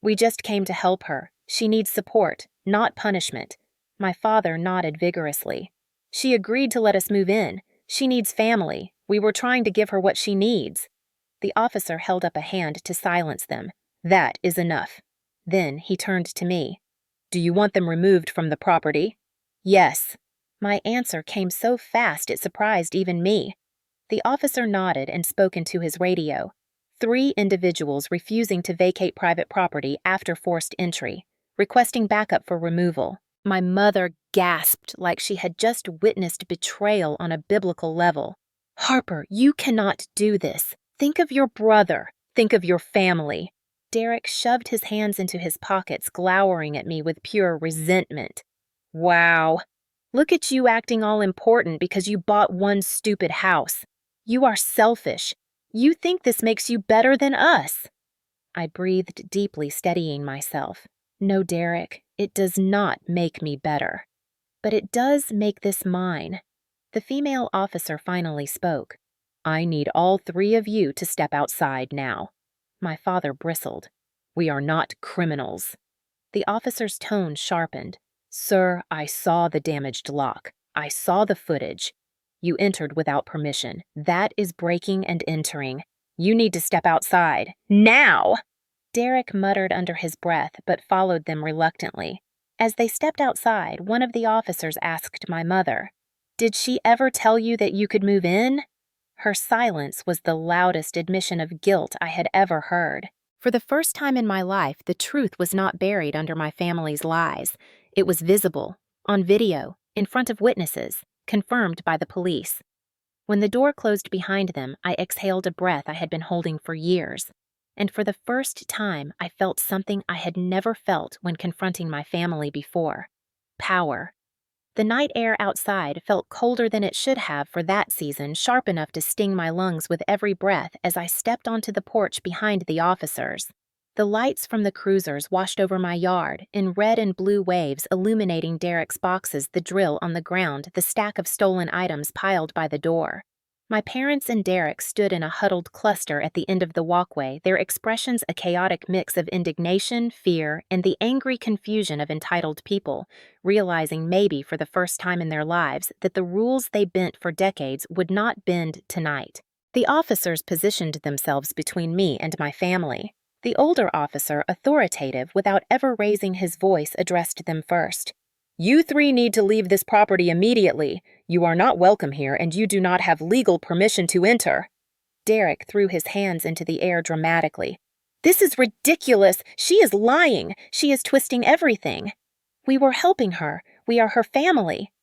We just came to help her. She needs support, not punishment." My father nodded vigorously. "She agreed to let us move in. She needs family. We were trying to give her what she needs." The officer held up a hand to silence them. "That is enough." Then he turned to me. "Do you want them removed from the property?" "Yes." My answer came so fast it surprised even me. The officer nodded and spoke into his radio. 3 individuals refusing to vacate private property after forced entry, requesting backup for removal. My mother gasped like she had just witnessed betrayal on a biblical level. "Harper, you cannot do this. Think of your brother. Think of your family." Derek shoved his hands into his pockets, glowering at me with pure resentment. "Wow. Look at you acting all important because you bought one stupid house. You are selfish. You think this makes you better than us." I breathed deeply, steadying myself. "No, Derek, it does not make me better. But it does make this mine." The female officer finally spoke. "I need all 3 of you to step outside now." My father bristled. "We are not criminals." The officer's tone sharpened. "Sir, I saw the damaged lock. I saw the footage. You entered without permission. That is breaking and entering. You need to step outside. Now!" Derek muttered under his breath, but followed them reluctantly. As they stepped outside, one of the officers asked my mother, "Did she ever tell you that you could move in?" Her silence was the loudest admission of guilt I had ever heard. For the first time in my life, the truth was not buried under my family's lies. It was visible, on video, in front of witnesses, confirmed by the police. When the door closed behind them, I exhaled a breath I had been holding for years. And for the first time, I felt something I had never felt when confronting my family before. Power. The night air outside felt colder than it should have for that season, sharp enough to sting my lungs with every breath as I stepped onto the porch behind the officers. The lights from the cruisers washed over my yard, in red and blue waves illuminating Derek's boxes, the drill on the ground, the stack of stolen items piled by the door. My parents and Derek stood in a huddled cluster at the end of the walkway, their expressions a chaotic mix of indignation, fear, and the angry confusion of entitled people, realizing maybe for the first time in their lives that the rules they bent for decades would not bend tonight. The officers positioned themselves between me and my family. The older officer, authoritative without ever raising his voice, addressed them first. "You 3 need to leave this property immediately. You are not welcome here, and you do not have legal permission to enter." Derek threw his hands into the air dramatically. "This is ridiculous! She is lying! She is twisting everything!" "We were helping her. We are her family."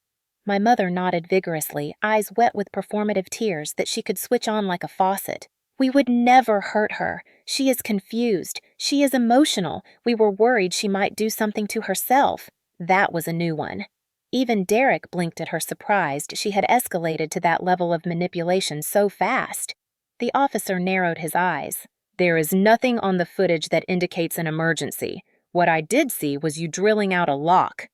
My mother nodded vigorously, eyes wet with performative tears that she could switch on like a faucet. "We would never hurt her. She is confused. She is emotional. We were worried she might do something to herself." That was a new one. Even Derek blinked at her, surprised she had escalated to that level of manipulation so fast. The officer narrowed his eyes. "There is nothing on the footage that indicates an emergency. What I did see was you drilling out a lock."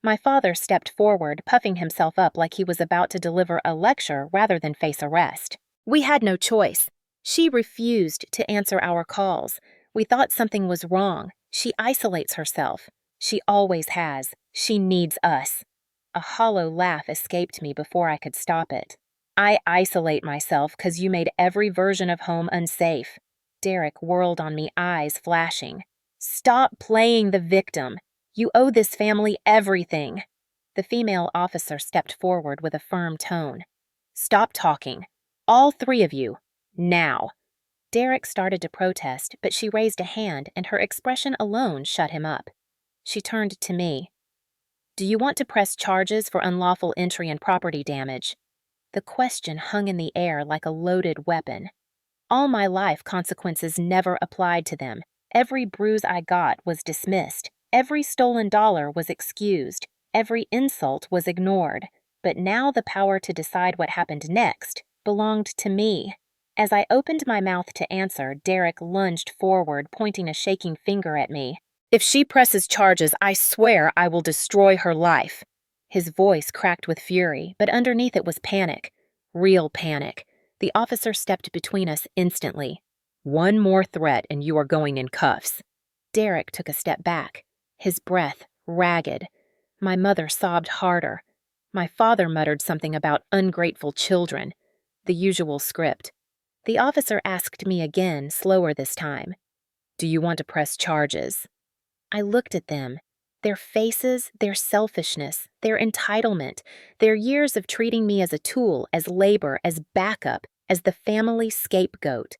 My father stepped forward, puffing himself up like he was about to deliver a lecture rather than face arrest. We had no choice. She refused to answer our calls. We thought something was wrong. She isolates herself. She always has. She needs us. A hollow laugh escaped me before I could stop it. I isolate myself because you made every version of home unsafe. Derek whirled on me, eyes flashing. Stop playing the victim. You owe this family everything. The female officer stepped forward with a firm tone. Stop talking. All three of you. Now. Derek started to protest, but she raised a hand and her expression alone shut him up. She turned to me. Do you want to press charges for unlawful entry and property damage? The question hung in the air like a loaded weapon. All my life, consequences never applied to them. Every bruise I got was dismissed. Every stolen dollar was excused. Every insult was ignored. But now the power to decide what happened next belonged to me. As I opened my mouth to answer, Derek lunged forward, pointing a shaking finger at me. If she presses charges, I swear I will destroy her life. His voice cracked with fury, but underneath it was panic. Real panic. The officer stepped between us instantly. One more threat and you are going in cuffs. Derek took a step back, his breath ragged. My mother sobbed harder. My father muttered something about ungrateful children. The usual script. The officer asked me again, slower this time. Do you want to press charges? I looked at them. Their faces, their selfishness, their entitlement, their years of treating me as a tool, as labor, as backup, as the family scapegoat.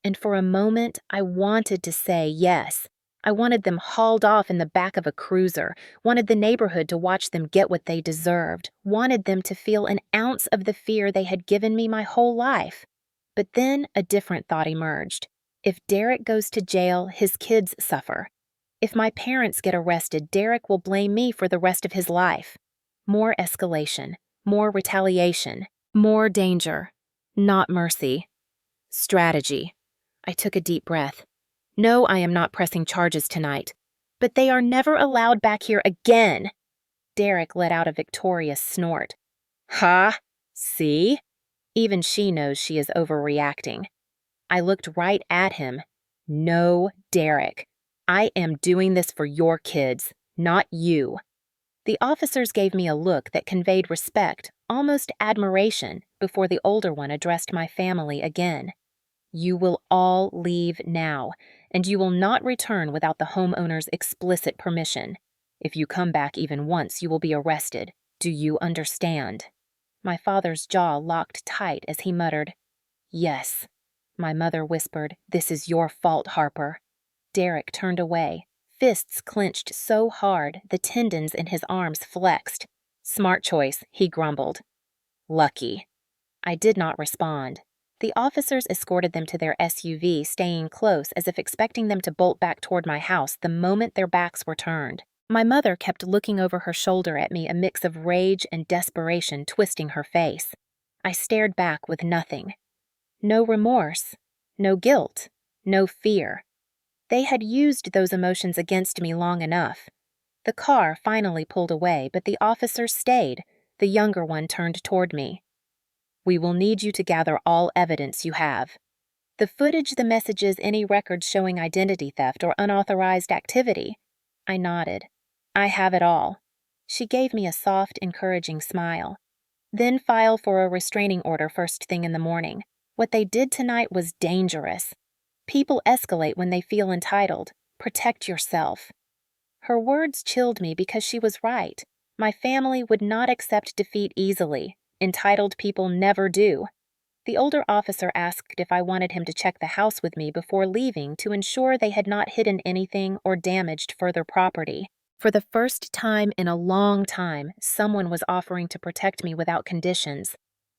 And for a moment, I wanted to say yes. I wanted them hauled off in the back of a cruiser, wanted the neighborhood to watch them get what they deserved, wanted them to feel an ounce of the fear they had given me my whole life. But then a different thought emerged. If Derek goes to jail, his kids suffer. If my parents get arrested, Derek will blame me for the rest of his life. More escalation, more retaliation, more danger. Not mercy. Strategy. I took a deep breath. No, I am not pressing charges tonight. But they are never allowed back here again. Derek let out a victorious snort. Ha! See? Even she knows she is overreacting. I looked right at him. No, Derek. I am doing this for your kids, not you. The officers gave me a look that conveyed respect, almost admiration, before the older one addressed my family again. You will all leave now, and you will not return without the homeowner's explicit permission. If you come back even once, you will be arrested. Do you understand? My father's jaw locked tight as he muttered, Yes. My mother whispered, This is your fault, Harper. Derek turned away, fists clenched so hard the tendons in his arms flexed. Smart choice, he grumbled. Lucky. I did not respond. The officers escorted them to their SUV, staying close as if expecting them to bolt back toward my house the moment their backs were turned. My mother kept looking over her shoulder at me, a mix of rage and desperation twisting her face. I stared back with nothing. No remorse, no guilt, no fear. They had used those emotions against me long enough. The car finally pulled away, but the officers stayed. The younger one turned toward me. We will need you to gather all evidence you have. The footage, the messages, any records showing identity theft or unauthorized activity. I nodded. I have it all. She gave me a soft, encouraging smile. Then file for a restraining order first thing in the morning. What they did tonight was dangerous. People escalate when they feel entitled. Protect yourself. Her words chilled me because she was right. My family would not accept defeat easily. Entitled people never do. The older officer asked if I wanted him to check the house with me before leaving to ensure they had not hidden anything or damaged further property. For the first time in a long time, someone was offering to protect me without conditions.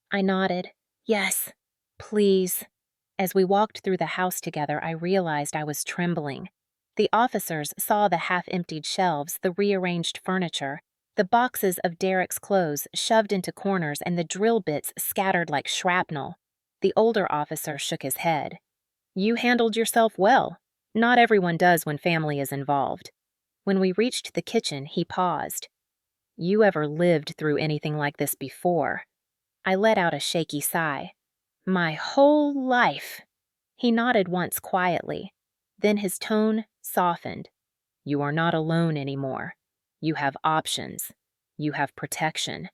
I nodded. Yes, please. As we walked through the house together, I realized I was trembling. The officers saw the half-emptied shelves, the rearranged furniture, the boxes of Derek's clothes shoved into corners and the drill bits scattered like shrapnel. The older officer shook his head. You handled yourself well. Not everyone does when family is involved. When we reached the kitchen, he paused. You ever lived through anything like this before? I let out a shaky sigh. My whole life. He nodded once quietly. Then his tone softened. You are not alone anymore. You have options. You have protection.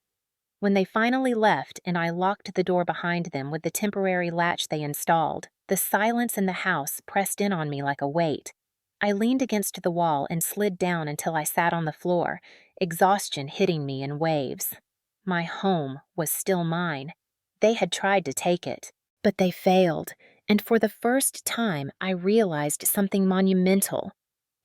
When they finally left and I locked the door behind them with the temporary latch they installed, the silence in the house pressed in on me like a weight. I leaned against the wall and slid down until I sat on the floor, exhaustion hitting me in waves. My home was still mine. They had tried to take it, but they failed, and for the first time I realized something monumental.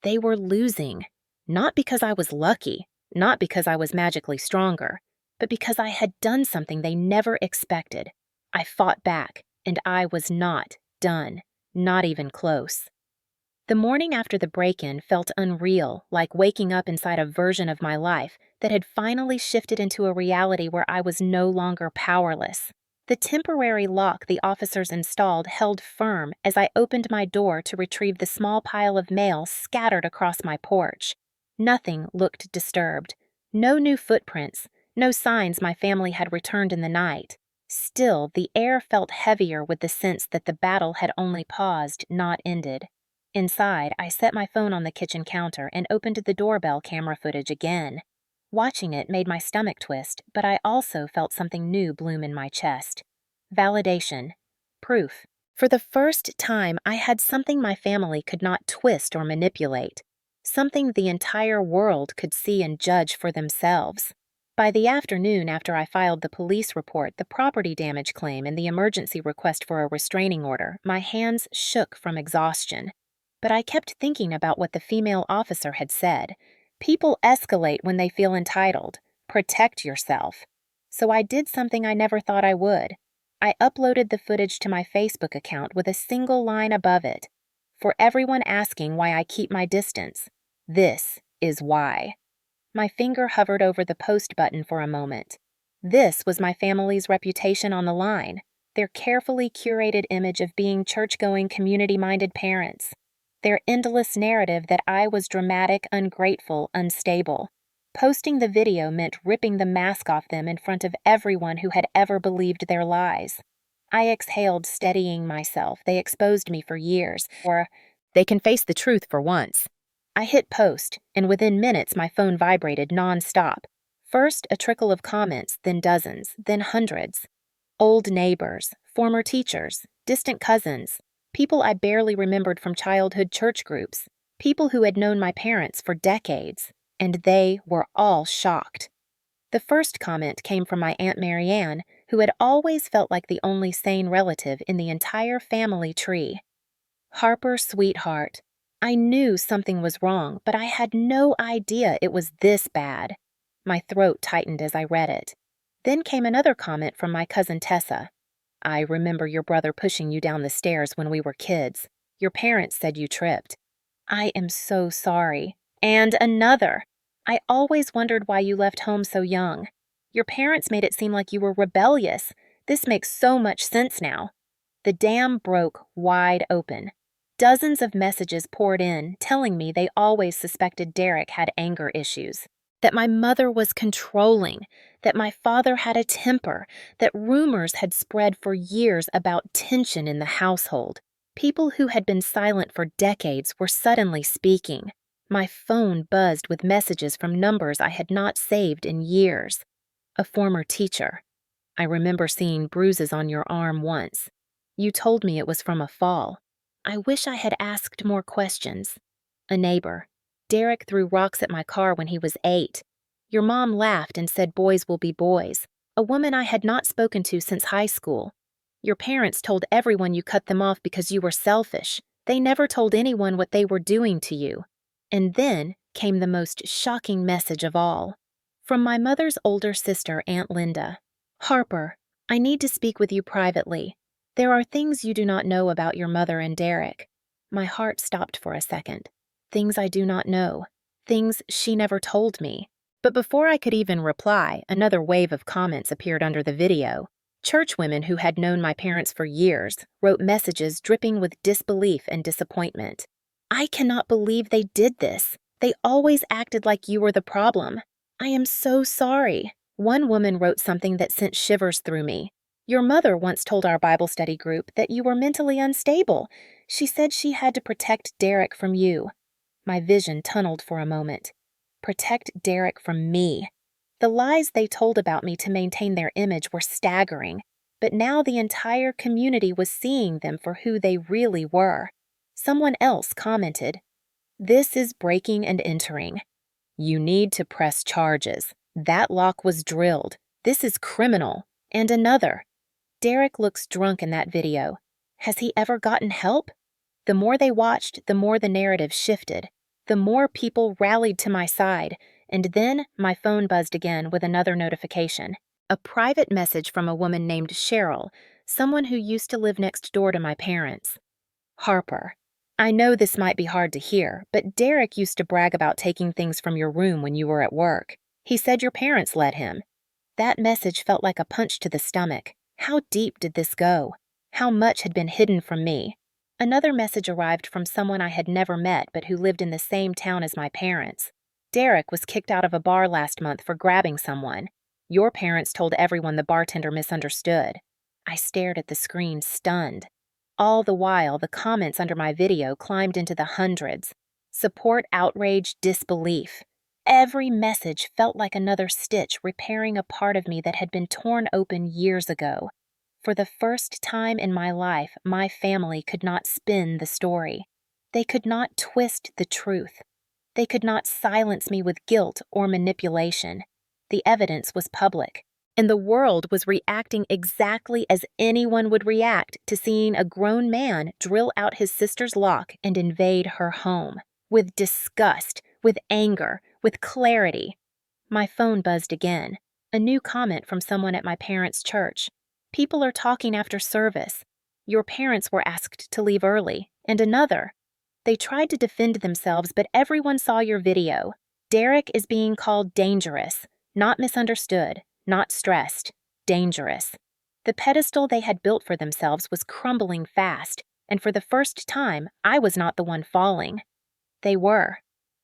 They were losing, not because I was lucky, not because I was magically stronger, but because I had done something they never expected. I fought back, and I was not done, not even close. The morning after the break-in felt unreal, like waking up inside a version of my life that had finally shifted into a reality where I was no longer powerless. The temporary lock the officers installed held firm as I opened my door to retrieve the small pile of mail scattered across my porch. Nothing looked disturbed. No new footprints, no signs my family had returned in the night. Still, the air felt heavier with the sense that the battle had only paused, not ended. Inside, I set my phone on the kitchen counter and opened the doorbell camera footage again. Watching it made my stomach twist, but I also felt something new bloom in my chest. Validation. Proof. For the first time, I had something my family could not twist or manipulate. Something the entire world could see and judge for themselves. By the afternoon after I filed the police report, the property damage claim, and the emergency request for a restraining order, my hands shook from exhaustion. But I kept thinking about what the female officer had said. People escalate when they feel entitled. Protect yourself. So I did something I never thought I would. I uploaded the footage to my Facebook account with a single line above it. For everyone asking why I keep my distance, this is why. My finger hovered over the post button for a moment. This was my family's reputation on the line, their carefully curated image of being church-going, community-minded parents. Their endless narrative that I was dramatic, ungrateful, unstable. Posting the video meant ripping the mask off them in front of everyone who had ever believed their lies. I exhaled, steadying myself. They exposed me for years. Or they can face the truth for once. I hit post, and within minutes my phone vibrated non-stop. First a trickle of comments, then dozens, then hundreds. Old neighbors, former teachers, distant cousins, people I barely remembered from childhood church groups, people who had known my parents for decades, and they were all shocked. The first comment came from my Aunt Marianne, who had always felt like the only sane relative in the entire family tree. Harper, sweetheart, I knew something was wrong, but I had no idea it was this bad. My throat tightened as I read it. Then came another comment from my cousin Tessa. I remember your brother pushing you down the stairs when we were kids. Your parents said you tripped. I am so sorry. And another. I always wondered why you left home so young. Your parents made it seem like you were rebellious. This makes so much sense now. The dam broke wide open. Dozens of messages poured in, telling me they always suspected Derek had anger issues, that my mother was controlling, that my father had a temper, that rumors had spread for years about tension in the household. People who had been silent for decades were suddenly speaking. My phone buzzed with messages from numbers I had not saved in years. A former teacher. I remember seeing bruises on your arm once. You told me it was from a fall. I wish I had asked more questions. A neighbor. Derek threw rocks at my car when he was 8. Your mom laughed and said boys will be boys, a woman I had not spoken to since high school. Your parents told everyone you cut them off because you were selfish. They never told anyone what they were doing to you. And then came the most shocking message of all. From my mother's older sister, Aunt Linda. Harper, I need to speak with you privately. There are things you do not know about your mother and Derek. My heart stopped for a second. Things I do not know. Things she never told me. But before I could even reply, another wave of comments appeared under the video. Churchwomen who had known my parents for years wrote messages dripping with disbelief and disappointment. I cannot believe they did this. They always acted like you were the problem. I am so sorry. One woman wrote something that sent shivers through me. Your mother once told our Bible study group that you were mentally unstable. She said she had to protect Derek from you. My vision tunneled for a moment. Protect Derek from me. The lies they told about me to maintain their image were staggering, but now the entire community was seeing them for who they really were. Someone else commented, "This is breaking and entering. You need to press charges. That lock was drilled. This is criminal." And another, "Derek looks drunk in that video. Has he ever gotten help?" The more they watched, the more the narrative shifted. The more people rallied to my side, and then my phone buzzed again with another notification. A private message from a woman named Cheryl, someone who used to live next door to my parents. "Harper, I know this might be hard to hear, but Derek used to brag about taking things from your room when you were at work. He said your parents let him." That message felt like a punch to the stomach. How deep did this go? How much had been hidden from me? Another message arrived from someone I had never met but who lived in the same town as my parents. "Derek was kicked out of a bar last month for grabbing someone. Your parents told everyone the bartender misunderstood." I stared at the screen, stunned. All the while, the comments under my video climbed into the hundreds. Support, outrage, disbelief. Every message felt like another stitch repairing a part of me that had been torn open years ago. For the first time in my life, my family could not spin the story. They could not twist the truth. They could not silence me with guilt or manipulation. The evidence was public, and the world was reacting exactly as anyone would react to seeing a grown man drill out his sister's lock and invade her home. With disgust, with anger, with clarity. My phone buzzed again. A new comment from someone at my parents' church. "People are talking after service. Your parents were asked to leave early." And another. "They tried to defend themselves, but everyone saw your video. Derek is being called dangerous, not misunderstood, not stressed, dangerous." The pedestal they had built for themselves was crumbling fast, and for the first time, I was not the one falling. They were.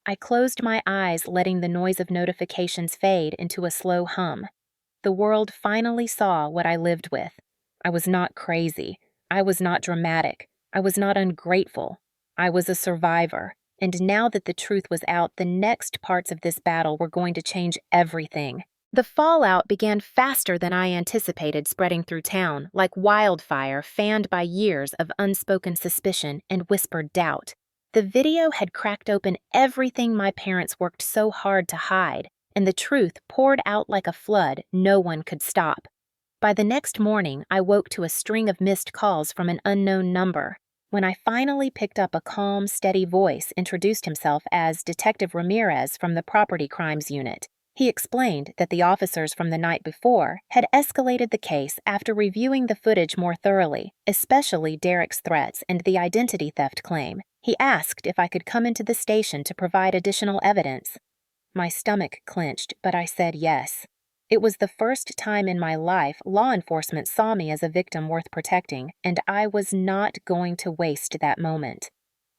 I closed my eyes, letting the noise of notifications fade into a slow hum. The world finally saw what I lived with. I was not crazy. I was not dramatic. I was not ungrateful. I was a survivor. And now that the truth was out, the next parts of this battle were going to change everything. The fallout began faster than I anticipated, spreading through town, like wildfire fanned by years of unspoken suspicion and whispered doubt. The video had cracked open everything my parents worked so hard to hide, and the truth poured out like a flood no one could stop. By the next morning, I woke to a string of missed calls from an unknown number. When I finally picked up, a calm, steady voice introduced himself as Detective Ramirez from the Property Crimes Unit. He explained that the officers from the night before had escalated the case after reviewing the footage more thoroughly, especially Derek's threats and the identity theft claim. He asked if I could come into the station to provide additional evidence. My stomach clenched, but I said yes. It was the first time in my life law enforcement saw me as a victim worth protecting, and I was not going to waste that moment.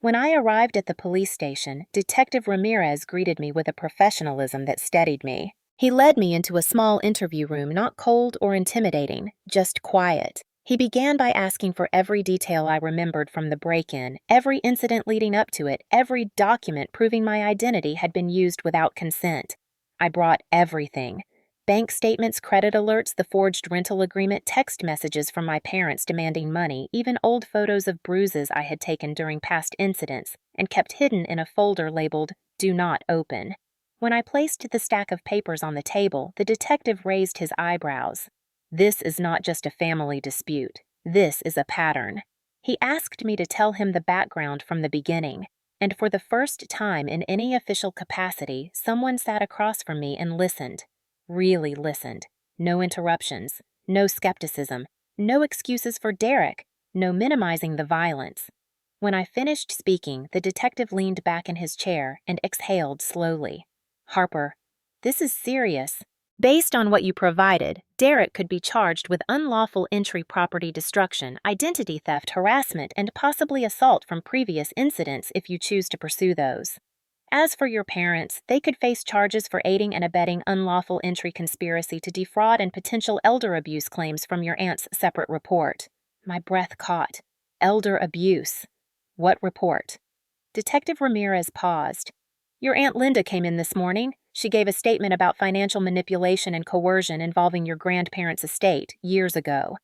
When I arrived at the police station, Detective Ramirez greeted me with a professionalism that steadied me. He led me into a small interview room, not cold or intimidating, just quiet. He began by asking for every detail I remembered from the break-in, every incident leading up to it, every document proving my identity had been used without consent. I brought everything. Bank statements, credit alerts, the forged rental agreement, text messages from my parents demanding money, even old photos of bruises I had taken during past incidents and kept hidden in a folder labeled "Do Not Open." When I placed the stack of papers on the table, the detective raised his eyebrows. "This is not just a family dispute. This is a pattern." He asked me to tell him the background from the beginning, and for the first time in any official capacity, someone sat across from me and listened. Really listened. No interruptions, no skepticism, no excuses for Derek, no minimizing the violence. When I finished speaking, the detective leaned back in his chair and exhaled slowly. "Harper, this is serious. Based on what you provided, Derek could be charged with unlawful entry, property destruction, identity theft, harassment, and possibly assault from previous incidents if you choose to pursue those." As for your parents, they could face charges for aiding and abetting unlawful entry conspiracy to defraud and potential elder abuse claims from your aunt's separate report. My breath caught. Elder abuse. What report? Detective Ramirez paused. Your Aunt Linda came in this morning. She gave a statement about financial manipulation and coercion involving your grandparents' estate years ago.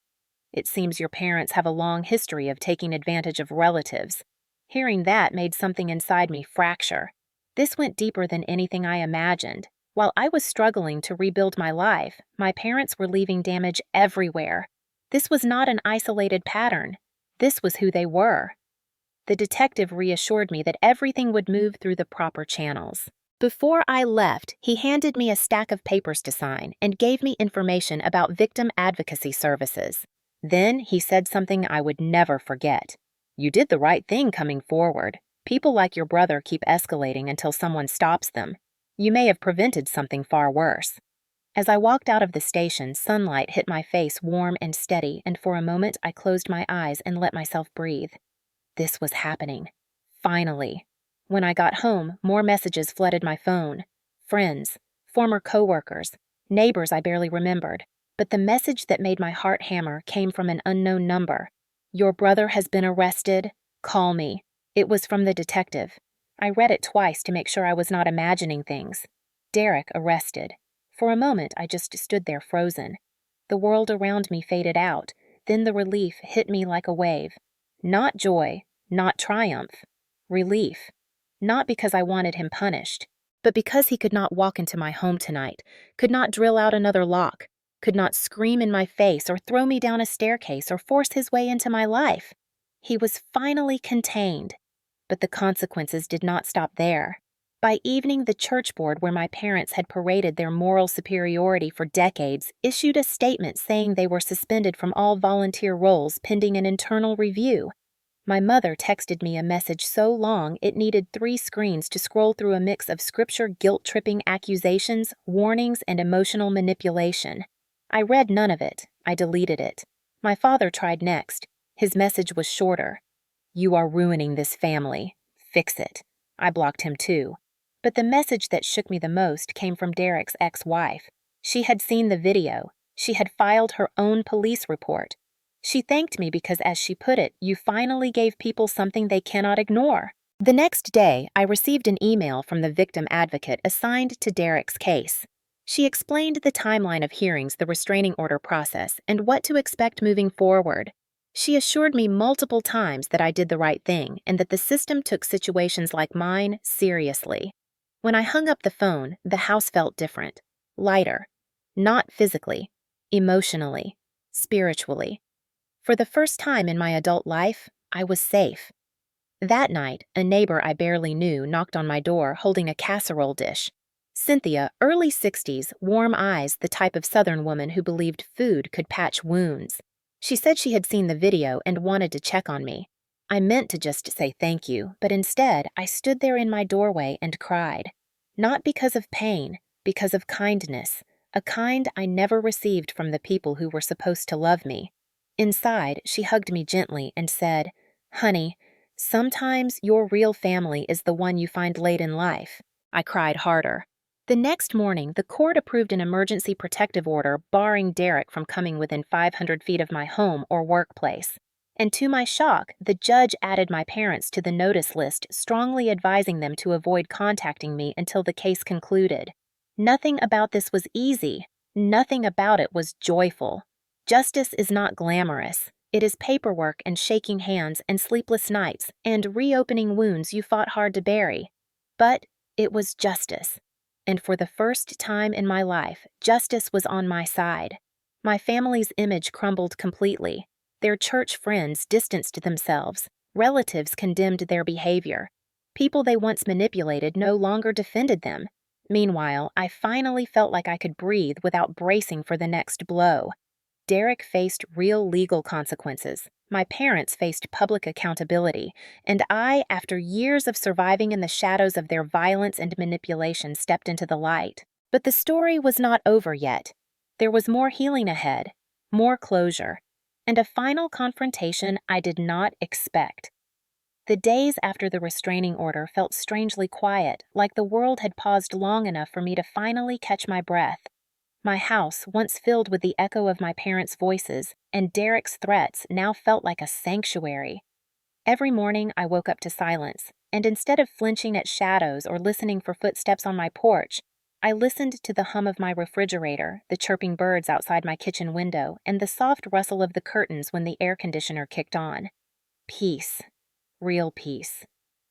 It seems your parents have a long history of taking advantage of relatives. Hearing that made something inside me fracture. This went deeper than anything I imagined. While I was struggling to rebuild my life, my parents were leaving damage everywhere. This was not an isolated pattern. This was who they were. The detective reassured me that everything would move through the proper channels. Before I left, he handed me a stack of papers to sign and gave me information about victim advocacy services. Then he said something I would never forget. You did the right thing coming forward. People like your brother keep escalating until someone stops them. You may have prevented something far worse. As I walked out of the station, sunlight hit my face warm and steady, and for a moment I closed my eyes and let myself breathe. This was happening. Finally. When I got home, more messages flooded my phone. Friends, former coworkers, neighbors I barely remembered. But the message that made my heart hammer came from an unknown number. Your brother has been arrested. Call me. It was from the detective. I read it twice to make sure I was not imagining things. Derek arrested. For a moment, I just stood there frozen. The world around me faded out. Then the relief hit me like a wave. Not joy, not triumph. Relief. Not because I wanted him punished, but because he could not walk into my home tonight, could not drill out another lock, could not scream in my face or throw me down a staircase or force his way into my life. He was finally contained. But the consequences did not stop there. By evening, the church board where my parents had paraded their moral superiority for decades issued a statement saying they were suspended from all volunteer roles pending an internal review. My mother texted me a message so long it needed 3 screens to scroll through a mix of scripture guilt-tripping accusations, warnings, and emotional manipulation. I read none of it. I deleted it. My father tried next. His message was shorter. You are ruining this family. Fix it. I blocked him too. But the message that shook me the most came from Derek's ex-wife. She had seen the video. She had filed her own police report. She thanked me because, as she put it, you finally gave people something they cannot ignore. The next day, I received an email from the victim advocate assigned to Derek's case. She explained the timeline of hearings, the restraining order process, and what to expect moving forward. She assured me multiple times that I did the right thing and that the system took situations like mine seriously. When I hung up the phone, the house felt different, lighter, not physically, emotionally, spiritually. For the first time in my adult life, I was safe. That night, a neighbor I barely knew knocked on my door holding a casserole dish. Cynthia, early 60s, warm eyes, the type of Southern woman who believed food could patch wounds. She said she had seen the video and wanted to check on me. I meant to just say thank you, but instead I stood there in my doorway and cried. Not because of pain, because of kindness, a kind I never received from the people who were supposed to love me. Inside, she hugged me gently and said, Honey, sometimes your real family is the one you find late in life. I cried harder. The next morning, the court approved an emergency protective order barring Derek from coming within 500 feet of my home or workplace. And to my shock, the judge added my parents to the notice list, strongly advising them to avoid contacting me until the case concluded. Nothing about this was easy. Nothing about it was joyful. Justice is not glamorous. It is paperwork and shaking hands and sleepless nights and reopening wounds you fought hard to bury. But it was justice. And for the first time in my life, justice was on my side. My family's image crumbled completely. Their church friends distanced themselves. Relatives condemned their behavior. People they once manipulated no longer defended them. Meanwhile, I finally felt like I could breathe without bracing for the next blow. Derek faced real legal consequences. My parents faced public accountability, and I, after years of surviving in the shadows of their violence and manipulation, stepped into the light. But the story was not over yet. There was more healing ahead, more closure, and a final confrontation I did not expect. The days after the restraining order felt strangely quiet, like the world had paused long enough for me to finally catch my breath. My house, once filled with the echo of my parents' voices and Derek's threats, now felt like a sanctuary. Every morning I woke up to silence, and instead of flinching at shadows or listening for footsteps on my porch, I listened to the hum of my refrigerator, the chirping birds outside my kitchen window, and the soft rustle of the curtains when the air conditioner kicked on. Peace. Real peace.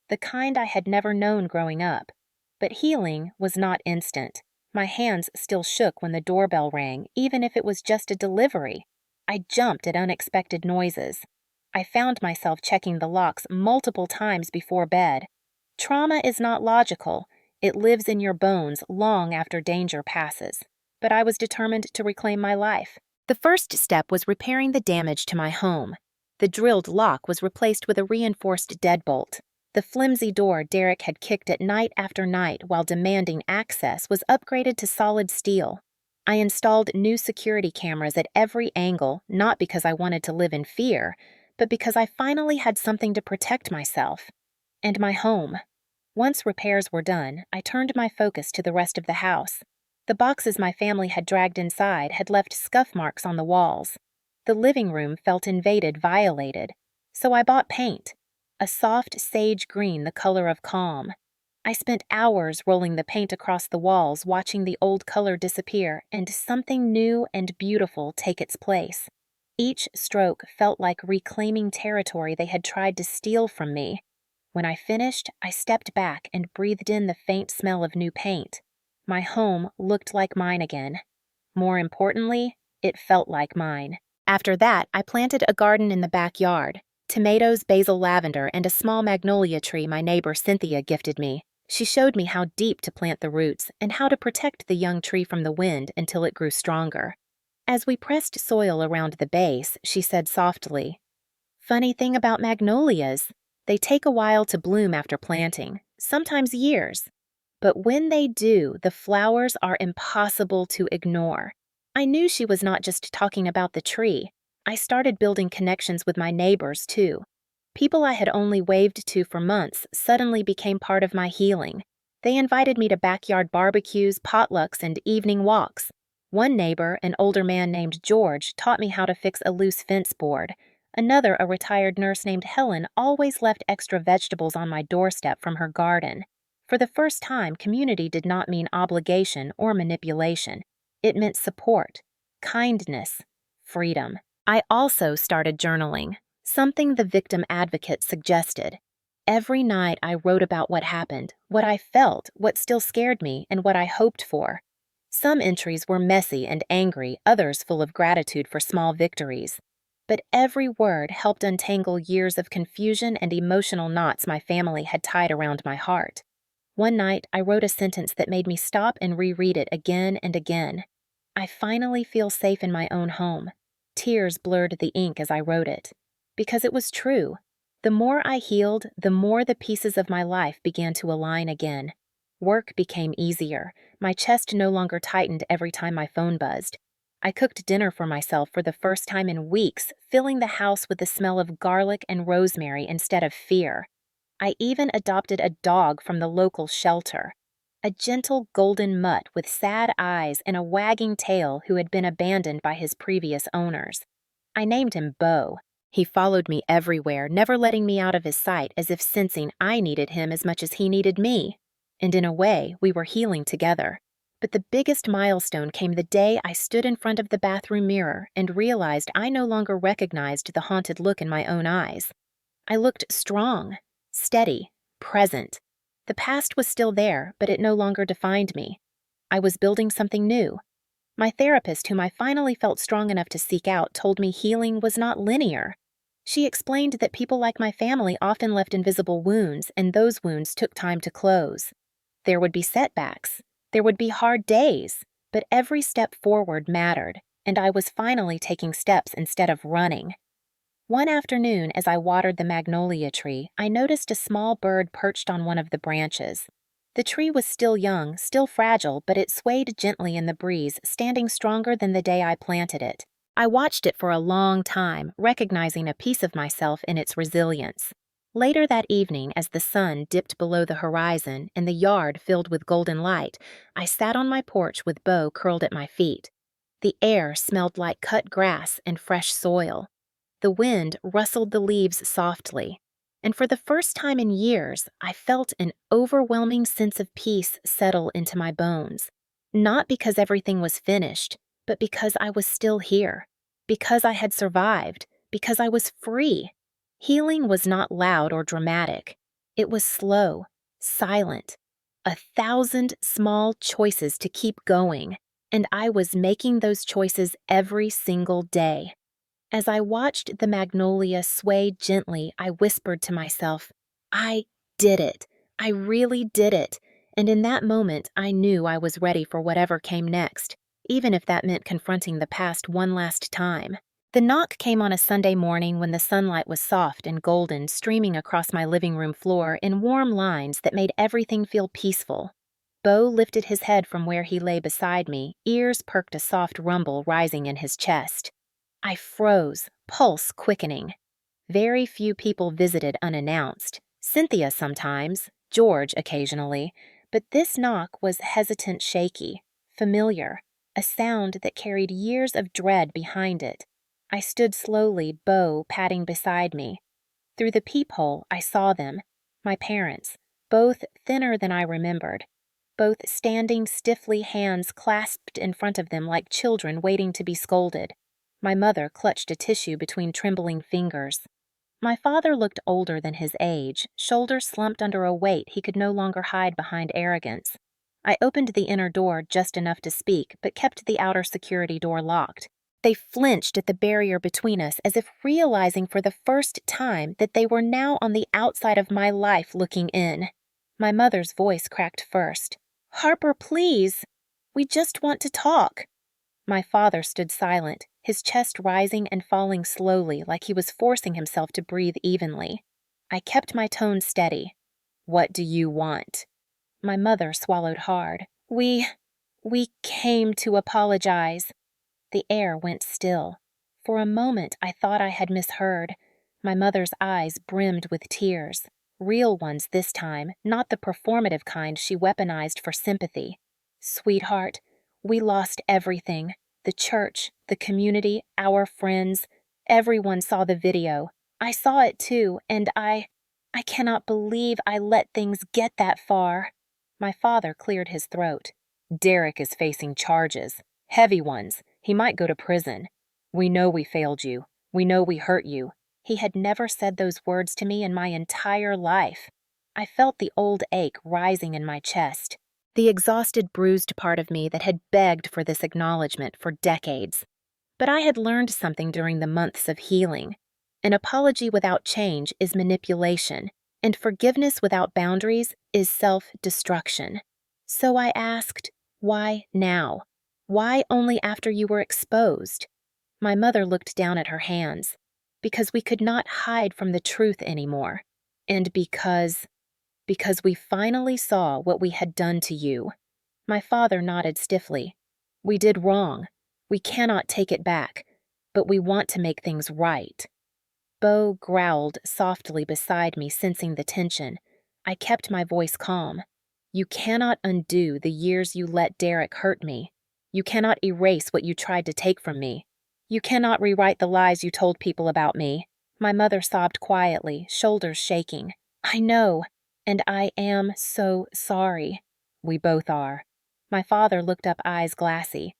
The kind I had never known growing up. But healing was not instant. My hands still shook when the doorbell rang, even if it was just a delivery. I jumped at unexpected noises. I found myself checking the locks multiple times before bed. Trauma is not logical. It lives in your bones long after danger passes. But I was determined to reclaim my life. The first step was repairing the damage to my home. The drilled lock was replaced with a reinforced deadbolt. The flimsy door Derek had kicked at night after night while demanding access was upgraded to solid steel. I installed new security cameras at every angle, not because I wanted to live in fear, but because I finally had something to protect myself. And my home. Once repairs were done, I turned my focus to the rest of the house. The boxes my family had dragged inside had left scuff marks on the walls. The living room felt invaded, violated. So I bought paint. A soft sage green, the color of calm. I spent hours rolling the paint across the walls, watching the old color disappear and something new and beautiful take its place. Each stroke felt like reclaiming territory they had tried to steal from me. When I finished, I stepped back and breathed in the faint smell of new paint. My home looked like mine again. More importantly, it felt like mine. After that, I planted a garden in the backyard. Tomatoes, basil, lavender, and a small magnolia tree my neighbor Cynthia gifted me. She showed me how deep to plant the roots and how to protect the young tree from the wind until it grew stronger. As we pressed soil around the base, she said softly, "Funny thing about magnolias, they take a while to bloom after planting, sometimes years. But when they do, the flowers are impossible to ignore." I knew she was not just talking about the tree. I started building connections with my neighbors, too. People I had only waved to for months suddenly became part of my healing. They invited me to backyard barbecues, potlucks, and evening walks. One neighbor, an older man named George, taught me how to fix a loose fence board. Another, a retired nurse named Helen, always left extra vegetables on my doorstep from her garden. For the first time, community did not mean obligation or manipulation. It meant support, kindness, freedom. I also started journaling, something the victim advocate suggested. Every night I wrote about what happened, what I felt, what still scared me, and what I hoped for. Some entries were messy and angry, others full of gratitude for small victories. But every word helped untangle years of confusion and emotional knots my family had tied around my heart. One night, I wrote a sentence that made me stop and reread it again and again. "I finally feel safe in my own home." Tears blurred the ink as I wrote it. Because it was true. The more I healed, the more the pieces of my life began to align again. Work became easier. My chest no longer tightened every time my phone buzzed. I cooked dinner for myself for the first time in weeks, filling the house with the smell of garlic and rosemary instead of fear. I even adopted a dog from the local shelter. A gentle golden mutt with sad eyes and a wagging tail who had been abandoned by his previous owners. I named him Bo. He followed me everywhere, never letting me out of his sight, as if sensing I needed him as much as he needed me. And in a way, we were healing together. But the biggest milestone came the day I stood in front of the bathroom mirror and realized I no longer recognized the haunted look in my own eyes. I looked strong, steady, present. The past was still there, but it no longer defined me. I was building something new. My therapist, whom I finally felt strong enough to seek out, told me healing was not linear. She explained that people like my family often left invisible wounds, and those wounds took time to close. There would be setbacks. There would be hard days, but every step forward mattered, and I was finally taking steps instead of running. One afternoon, as I watered the magnolia tree, I noticed a small bird perched on one of the branches. The tree was still young, still fragile, but it swayed gently in the breeze, standing stronger than the day I planted it. I watched it for a long time, recognizing a piece of myself in its resilience. Later that evening, as the sun dipped below the horizon and the yard filled with golden light, I sat on my porch with Beau curled at my feet. The air smelled like cut grass and fresh soil. The wind rustled the leaves softly, and for the first time in years, I felt an overwhelming sense of peace settle into my bones. Not because everything was finished, but because I was still here, because I had survived, because I was free. Healing was not loud or dramatic. It was slow, silent, 1,000 small choices to keep going, and I was making those choices every single day. As I watched the magnolia sway gently, I whispered to myself, I did it. I really did it. And in that moment, I knew I was ready for whatever came next, even if that meant confronting the past one last time. The knock came on a Sunday morning when the sunlight was soft and golden, streaming across my living room floor in warm lines that made everything feel peaceful. Beau lifted his head from where he lay beside me, ears perked a soft rumble rising in his chest. I froze, pulse quickening. Very few people visited unannounced. Cynthia sometimes, George occasionally, but this knock was hesitant, shaky, familiar, a sound that carried years of dread behind it. I stood slowly, Beau padding beside me. Through the peephole, I saw them, my parents, both thinner than I remembered, both standing stiffly, hands clasped in front of them like children waiting to be scolded. My mother clutched a tissue between trembling fingers. My father looked older than his age, shoulders slumped under a weight he could no longer hide behind arrogance. I opened the inner door just enough to speak, but kept the outer security door locked. They flinched at the barrier between us as if realizing for the first time that they were now on the outside of my life looking in. My mother's voice cracked first. "Harper, please! We just want to talk." My father stood silent, his chest rising and falling slowly like he was forcing himself to breathe evenly. I kept my tone steady. "What do you want?" My mother swallowed hard. We came to apologize." The air went still. For a moment, I thought I had misheard. My mother's eyes brimmed with tears. Real ones this time, not the performative kind she weaponized for sympathy. "Sweetheart, we lost everything. The church, the community, our friends. Everyone saw the video. I saw it too, and I cannot believe I let things get that far." My father cleared his throat. "Derek is facing charges. Heavy ones. He might go to prison. We know we failed you. We know we hurt you." He had never said those words to me in my entire life. I felt the old ache rising in my chest, the exhausted, bruised part of me that had begged for this acknowledgement for decades. But I had learned something during the months of healing. An apology without change is manipulation, and forgiveness without boundaries is self-destruction. So I asked, why now? Why only after you were exposed? My mother looked down at her hands. Because we could not hide from the truth anymore. And because we finally saw what we had done to you. My father nodded stiffly. We did wrong. We cannot take it back. But we want to make things right. Beau growled softly beside me, sensing the tension. I kept my voice calm. You cannot undo the years you let Derek hurt me. You cannot erase what you tried to take from me. You cannot rewrite the lies you told people about me. My mother sobbed quietly, shoulders shaking. I know, and I am so sorry. We both are. My father looked up, eyes glassy.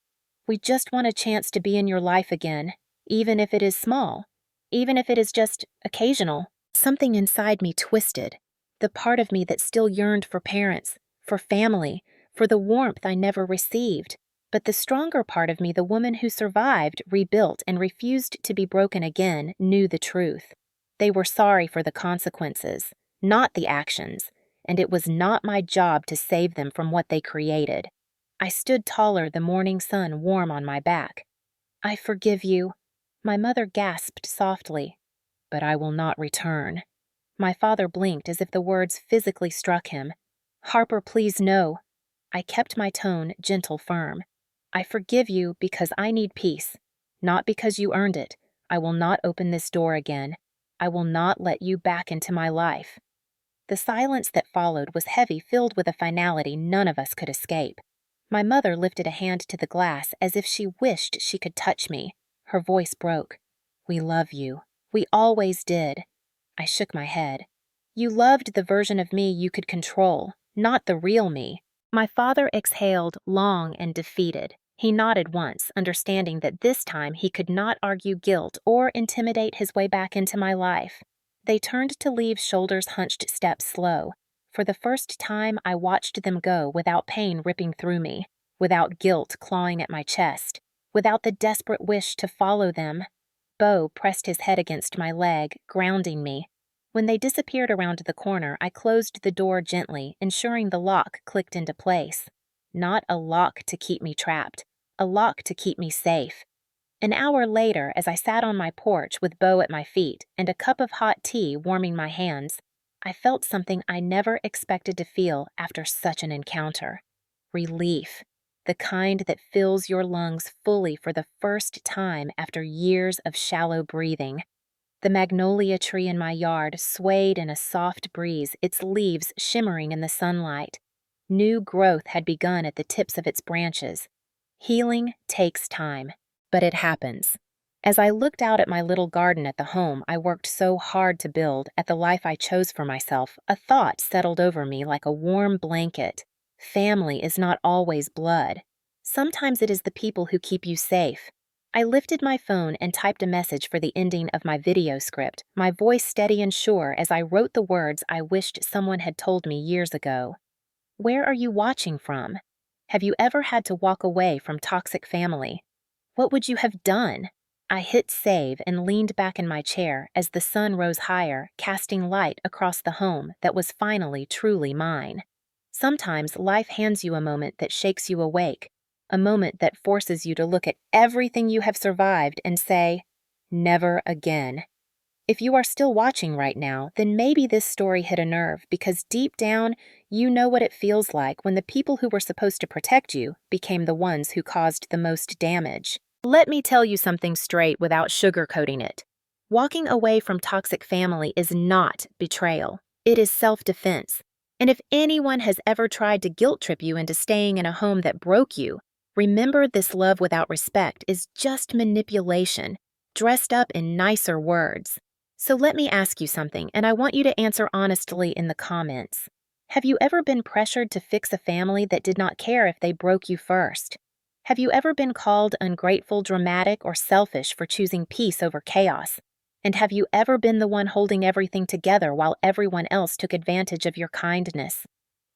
We just want a chance to be in your life again, even if it is small, even if it is just occasional. Something inside me twisted, the part of me that still yearned for parents, for family, for the warmth I never received. But the stronger part of me, the woman who survived, rebuilt, and refused to be broken again, knew the truth. They were sorry for the consequences, not the actions, and it was not my job to save them from what they created. I stood taller, the morning sun warm on my back. I forgive you. My mother gasped softly. But I will not return. My father blinked as if the words physically struck him. Harper, please no. I kept my tone gentle, firm. I forgive you because I need peace, not because you earned it. I will not open this door again. I will not let you back into my life." The silence that followed was heavy, filled with a finality none of us could escape. My mother lifted a hand to the glass as if she wished she could touch me. Her voice broke. "We love you. We always did." I shook my head. "You loved the version of me you could control, not the real me." My father exhaled long and defeated. He nodded once, understanding that this time he could not argue guilt or intimidate his way back into my life. They turned to leave, shoulders hunched, steps slow. For the first time, I watched them go without pain ripping through me, without guilt clawing at my chest, without the desperate wish to follow them. Bo pressed his head against my leg, grounding me. When they disappeared around the corner, I closed the door gently, ensuring the lock clicked into place. Not a lock to keep me trapped, a lock to keep me safe. An hour later, as I sat on my porch with Bo at my feet and a cup of hot tea warming my hands, I felt something I never expected to feel after such an encounter. Relief. The kind that fills your lungs fully for the first time after years of shallow breathing. The magnolia tree in my yard swayed in a soft breeze, its leaves shimmering in the sunlight. New growth had begun at the tips of its branches. Healing takes time, but it happens. As I looked out at my little garden at the home I worked so hard to build, at the life I chose for myself, a thought settled over me like a warm blanket. Family is not always blood. Sometimes it is the people who keep you safe. I lifted my phone and typed a message for the ending of my video script, my voice steady and sure as I wrote the words I wished someone had told me years ago. Where are you watching from? Have you ever had to walk away from toxic family? What would you have done? I hit save and leaned back in my chair as the sun rose higher, casting light across the home that was finally truly mine. Sometimes life hands you a moment that shakes you awake, a moment that forces you to look at everything you have survived and say, never again. If you are still watching right now, then maybe this story hit a nerve because deep down, you know what it feels like when the people who were supposed to protect you became the ones who caused the most damage. Let me tell you something straight without sugarcoating it. Walking away from toxic family is not betrayal. It is self-defense. And if anyone has ever tried to guilt trip you into staying in a home that broke you, remember this love without respect is just manipulation, dressed up in nicer words. So let me ask you something, and I want you to answer honestly in the comments. Have you ever been pressured to fix a family that did not care if they broke you first? Have you ever been called ungrateful, dramatic, or selfish for choosing peace over chaos? And have you ever been the one holding everything together while everyone else took advantage of your kindness?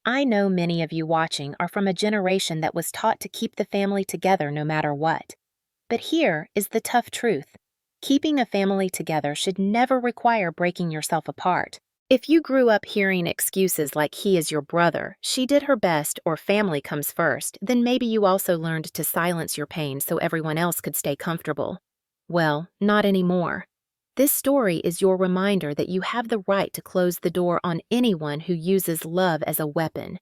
I know many of you watching are from a generation that was taught to keep the family together no matter what. But here is the tough truth. Keeping a family together should never require breaking yourself apart. If you grew up hearing excuses like he is your brother, she did her best, or family comes first, then maybe you also learned to silence your pain so everyone else could stay comfortable. Well, not anymore. This story is your reminder that you have the right to close the door on anyone who uses love as a weapon.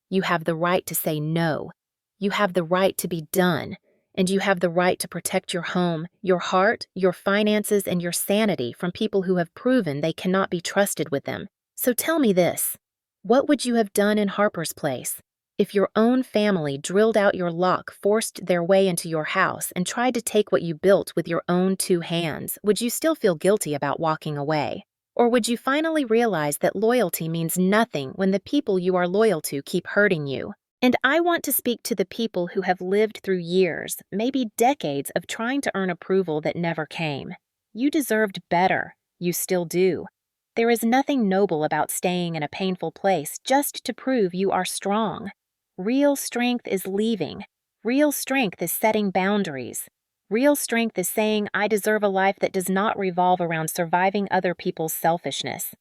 You have the right to say no. You have the right to be done. And you have the right to protect your home, your heart, your finances, and your sanity from people who have proven they cannot be trusted with them. So tell me this. What would you have done in Harper's place? If your own family drilled out your lock, forced their way into your house, and tried to take what you built with your own two hands, would you still feel guilty about walking away? Or would you finally realize that loyalty means nothing when the people you are loyal to keep hurting you? And I want to speak to the people who have lived through years, maybe decades, of trying to earn approval that never came. You deserved better. You still do. There is nothing noble about staying in a painful place just to prove you are strong. Real strength is leaving. Real strength is setting boundaries. Real strength is saying, I deserve a life that does not revolve around surviving other people's selfishness.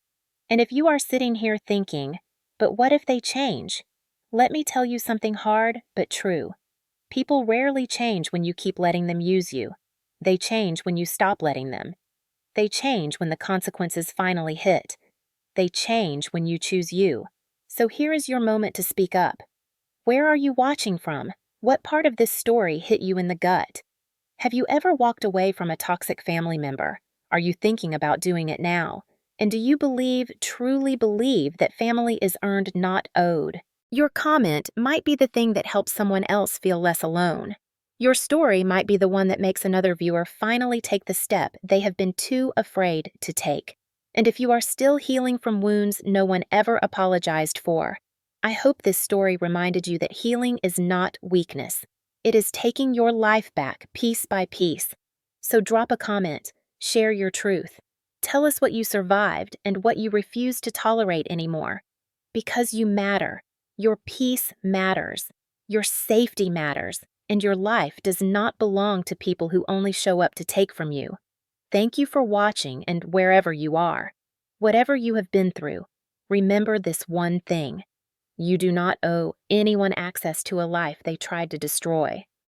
And if you are sitting here thinking, but what if they change? Let me tell you something hard but true. People rarely change when you keep letting them use you. They change when you stop letting them. They change when the consequences finally hit. They change when you choose you. So here is your moment to speak up. Where are you watching from? What part of this story hit you in the gut? Have you ever walked away from a toxic family member? Are you thinking about doing it now? And do you truly believe, that family is earned, not owed? Your comment might be the thing that helps someone else feel less alone. Your story might be the one that makes another viewer finally take the step they have been too afraid to take. And if you are still healing from wounds no one ever apologized for, I hope this story reminded you that healing is not weakness. It is taking your life back piece by piece. So drop a comment, share your truth. Tell us what you survived and what you refuse to tolerate anymore. Because you matter. Your peace matters. Your safety matters. And your life does not belong to people who only show up to take from you. Thank you for watching, and wherever you are. Whatever you have been through, remember this one thing. You do not owe anyone access to a life they tried to destroy.